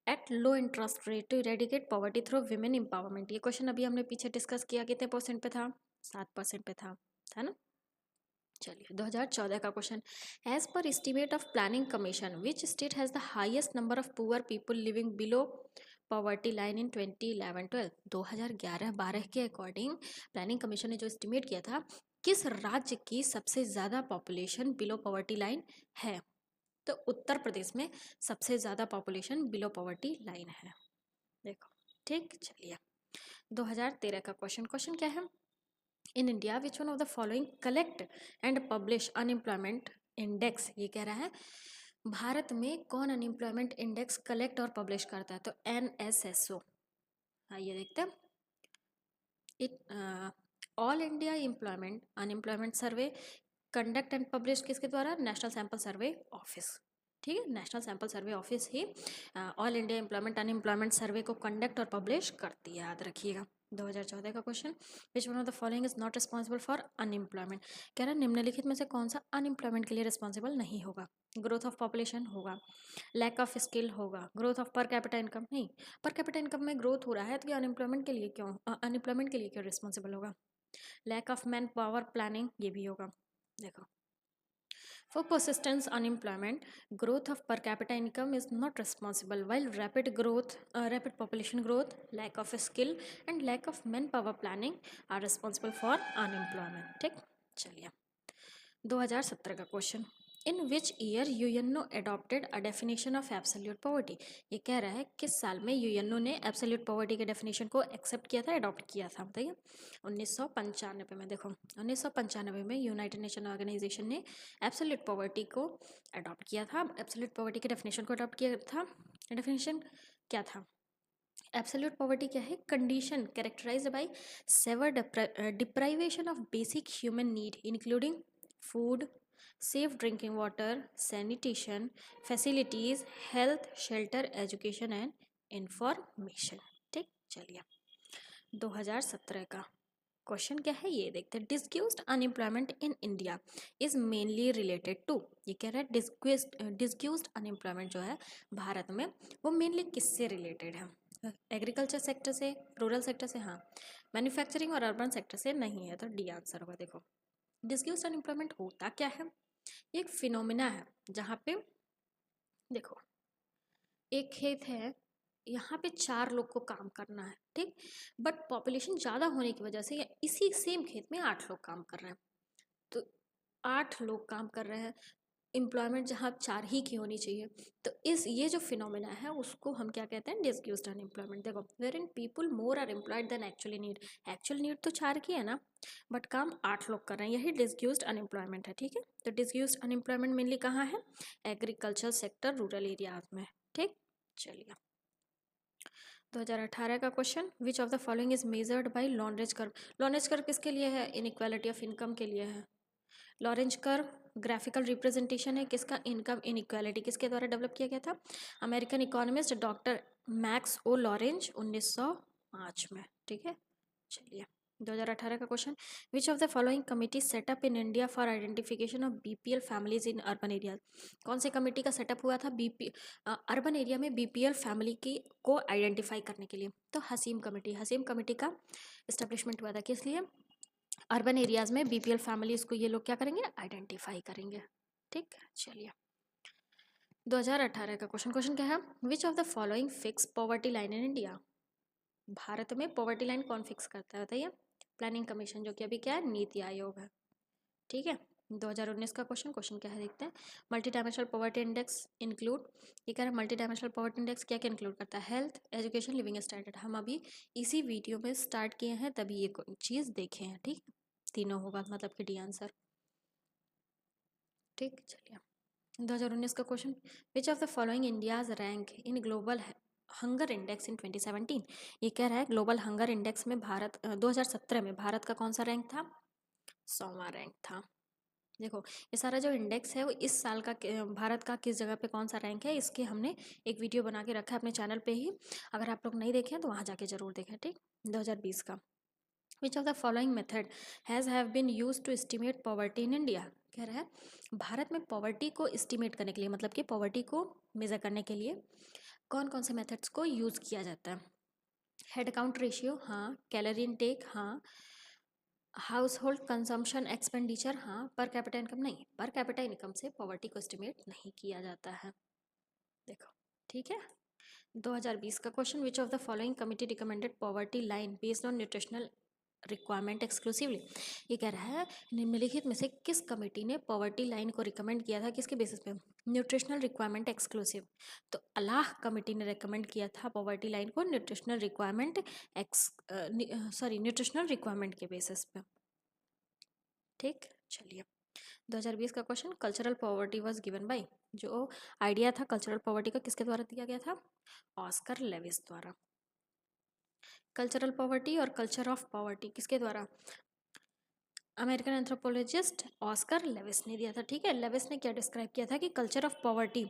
at low interest rate to eradicate poverty through women empowerment. ये क्वेश्चन अभी हमने पीछे डिस्कस किया, कितने परसेंट पे था, 7% पे था ना। चलिए 2014 का question, as per estimate of planning commission which state has the highest number of poor people living below poverty line in 2011-12, 2011-12 के अकॉर्डिंग प्लानिंग कमीशन ने जो एस्टिमेट किया था किस राज्य की सबसे ज़्यादा पॉपुलेशन बिलो पॉवर्टी लाइन है, तो उत्तर प्रदेश में सबसे ज़्यादा पॉपुलेशन बिलो पॉवर्टी लाइन है, देखो, ठीक। चलिए 2013 का क्वेश्चन क्या है। In India which one of the following collect and publish unemployment index, ये कह रहा है भारत में कौन अनएम्प्लॉयमेंट इंडेक्स कलेक्ट और पब्लिश करता है, तो NSSO। आइए देखते हैं। It all India employment unemployment survey conduct and publish किसके द्वारा, नेशनल सैंपल सर्वे ऑफिस, ठीक है। नेशनल सैंपल सर्वे ऑफिस ही ऑल इंडिया एम्प्लॉयमेंट अनएम्प्लॉयमेंट सर्वे को कंडक्ट और पब्लिश करती है, याद रखिएगा। 2014 का question, which one of the following is not responsible for unemployment, कह रहा है निम्नलिखित में से कौन सा अनएम्प्लॉयमेंट के लिए रिस्पॉन्सिबल नहीं होगा, ग्रोथ ऑफ पॉपुलेशन होगा, लैक ऑफ स्किल होगा, growth of per capita income, नहीं, पर कैपिटा इनकम में ग्रोथ हो रहा है तो ये अनएम्प्लॉयमेंट के लिए क्यों रिस्पॉन्सिबल होगा, lack of man power planning, ये भी होगा। देखो For persistence unemployment, growth of per capita income is not responsible, while rapid population growth, lack of skill and lack of manpower planning are responsible for unemployment. ठीक, चलिए 2017 का question, in which year UNO adopted a definition of absolute poverty. ये कह रहा है किस साल में यूएनओ ने एब्सोल्यूट पॉवर्टी के डेफिनेशन को एक्सेप्ट किया था, अडॉप्ट किया था, बताइए। 1995 में। देखो 1995 में यूनाइटेड नेशन ऑर्गेनाइजेशन ने एब्सोल्यूट पॉवर्टी को अडॉप्ट किया था। एब्सोल्यूट पॉवर्टी के डेफिनेशन को अडॉप्ट किया था। डेफिनेशन क्या था? एब्सोल्यूट पॉवर्टी क्या है? Condition characterised by severe deprivation of basic human need including food, safe drinking water, sanitation, facilities, health, shelter, education and information। ठीक, चलिए 2017 का क्वेश्चन क्या है ये देखते हैं। Discussed unemployment in India is mainly related to, ये कह रहा है डिस्क्यूज्ड अनएम्प्लॉयमेंट जो है भारत में वो मेनली किससे रिलेटेड है? एग्रीकल्चर सेक्टर से, रूरल सेक्टर से, हाँ। मैन्युफैक्चरिंग और अर्बन सेक्टर से नहीं है, तो डी आंसर होगा। देखो डिस्क्यूज्ड अनएम्प्लॉयमेंट होता क्या है? एक फिनोमिना है जहाँ पे देखो एक खेत है, यहाँ पे 4 लोग को काम करना है, ठीक, बट पॉपुलेशन ज़्यादा होने की वजह से इसी सेम खेत में 8 लोग काम कर रहे हैं, तो 8 लोग काम कर रहे हैं, एम्प्लॉयमेंट जहाँ 4 ही की होनी चाहिए, तो इस ये जो फिनोमिना है उसको हम क्या कहते हैं? Discussed unemployment. देखो where in people more are employed than actually need, actual need तो 4 की है ना, बट काम 8 लोग कर रहे हैं, यही डिस्क्यूज्ड अनएम्प्लॉयमेंट है। ठीक है, तो डिस्क्यूज्ड अनएम्प्लॉयमेंट मेनली कहाँ है? एग्रीकल्चर सेक्टर, रूरल एरियाज में। ठीक, चलिए 2018 का question, which of the following is measured by Lorentz curve. Lorentz curve किसके लिए है? इनइक्वालिटी ऑफ इनकम के लिए है। लॉरेंज कर्व ग्राफिकल रिप्रेजेंटेशन है किसका? Income inequality. किसके द्वारा डेवलप किया गया था? अमेरिकन इकोनॉमिस्ट डॉक्टर मैक्स ओ लॉरेंज 1905 में। ठीक है, चलिए 2018 का question, which of the following committee setup in India for identification of BPL families in urban area. कौन से कमेटी का सेटअप हुआ था अर्बन एरिया में बीपीएल फैमिली की को आइडेंटिफाई करने के लिए? तो हसीम कमेटी, हसीम कमेटी का इस्टेब्लिशमेंट हुआ था। किस लिए? अर्बन एरियाज में बीपीएल फैमिलीज को ये लोग क्या करेंगे? आइडेंटिफाई करेंगे। ठीक, चलिए 2018 का क्वेश्चन क्या है? विच of the following fix poverty line in India. Bharat में पॉवर्टी लाइन कौन फिक्स करता है बताइए? प्लानिंग कमीशन, जो कि अभी क्या है? नीति आयोग है। ठीक है, 2019 का क्वेश्चन क्या है देखते हैं। Multi dimensional poverty index include, ये कह रहा है मल्टी डायमेंशनल पॉवर्टी इंडेक्स क्या क्या इंक्लूड करता है? Health, education, living standard. हम अभी इसी वीडियो में स्टार्ट किए हैं, तभी ये चीज़ देखे हैं। ठीक, तीनों होगा मतलब कि डी आंसर। ठीक, चलिए 2019 का question, which of the following India's rank in global hunger index in 2017। ये कह रहा है ग्लोबल हंगर इंडेक्स में भारत 2017 में भारत का कौन सा रैंक था? 100वां रैंक था। देखो ये सारा जो इंडेक्स है वो इस साल का भारत का किस जगह पे कौन सा रैंक है, इसके हमने एक वीडियो बना के रखा है अपने चैनल पे ही, अगर आप लोग नहीं देखें तो वहाँ जाके जरूर देखें। ठीक, 2020 का, which of the following method have been use to estimate poverty in India. कह रहा है भारत में पॉवर्टी को एस्टिमेट करने के लिए, मतलब कि पॉवर्टी को मेजर करने के लिए कौन कौन से मेथड्स को यूज़ किया जाता है? हेड काउंट रेशियो, हाँ। कैलोरी इनटेक, हाँ। हाउस होल्ड कंजम्पशन एक्सपेंडिचर, हाँ। पर कैपिटा इनकम, नहीं। पर कैपिटा इनकम से पॉवर्टी को एस्टिमेट नहीं किया जाता है। देखो, ठीक है 2020 का question, which of the following committee recommended poverty line based on nutritional requirement exclusively. ये कह रहा है निम्नलिखित में से किस कमेटी ने पॉवर्टी लाइन को रिकमेंड किया था, किसके बेसिस पे? Nutritional requirement exclusive. तो अलाह कमेटी ने रिकमेंड किया था पॉवर्टी लाइन को न्यूट्रिशनल रिक्वायरमेंट न्यूट्रिशनल रिक्वायरमेंट के बेसिस पे। ठीक, चलिए 2020 का question, cultural poverty was given by, जो आइडिया था कल्चरल पॉवर्टी का किसके द्वारा दिया गया था? ऑस्कर लेविस द्वारा। कल्चरल पॉवर्टी और कल्चर ऑफ पॉवर्टी किसके द्वारा? अमेरिकन एंथ्रोपोलॉजिस्ट ऑस्कर लेविस ने दिया था। ठीक है, लेविस ने क्या डिस्क्राइब किया था कि culture of poverty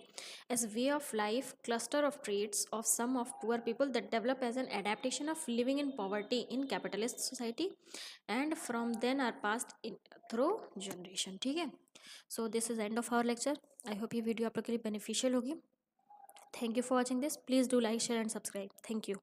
as way of life, cluster of traits of some of poor people that develop as an adaptation of living in poverty in capitalist society and from then are passed in through generation. ठीक है, so this is end of our lecture. I hope ये video आप लोग के लिए beneficial होगी। Thank you for watching this. Please do like, share and subscribe. Thank you.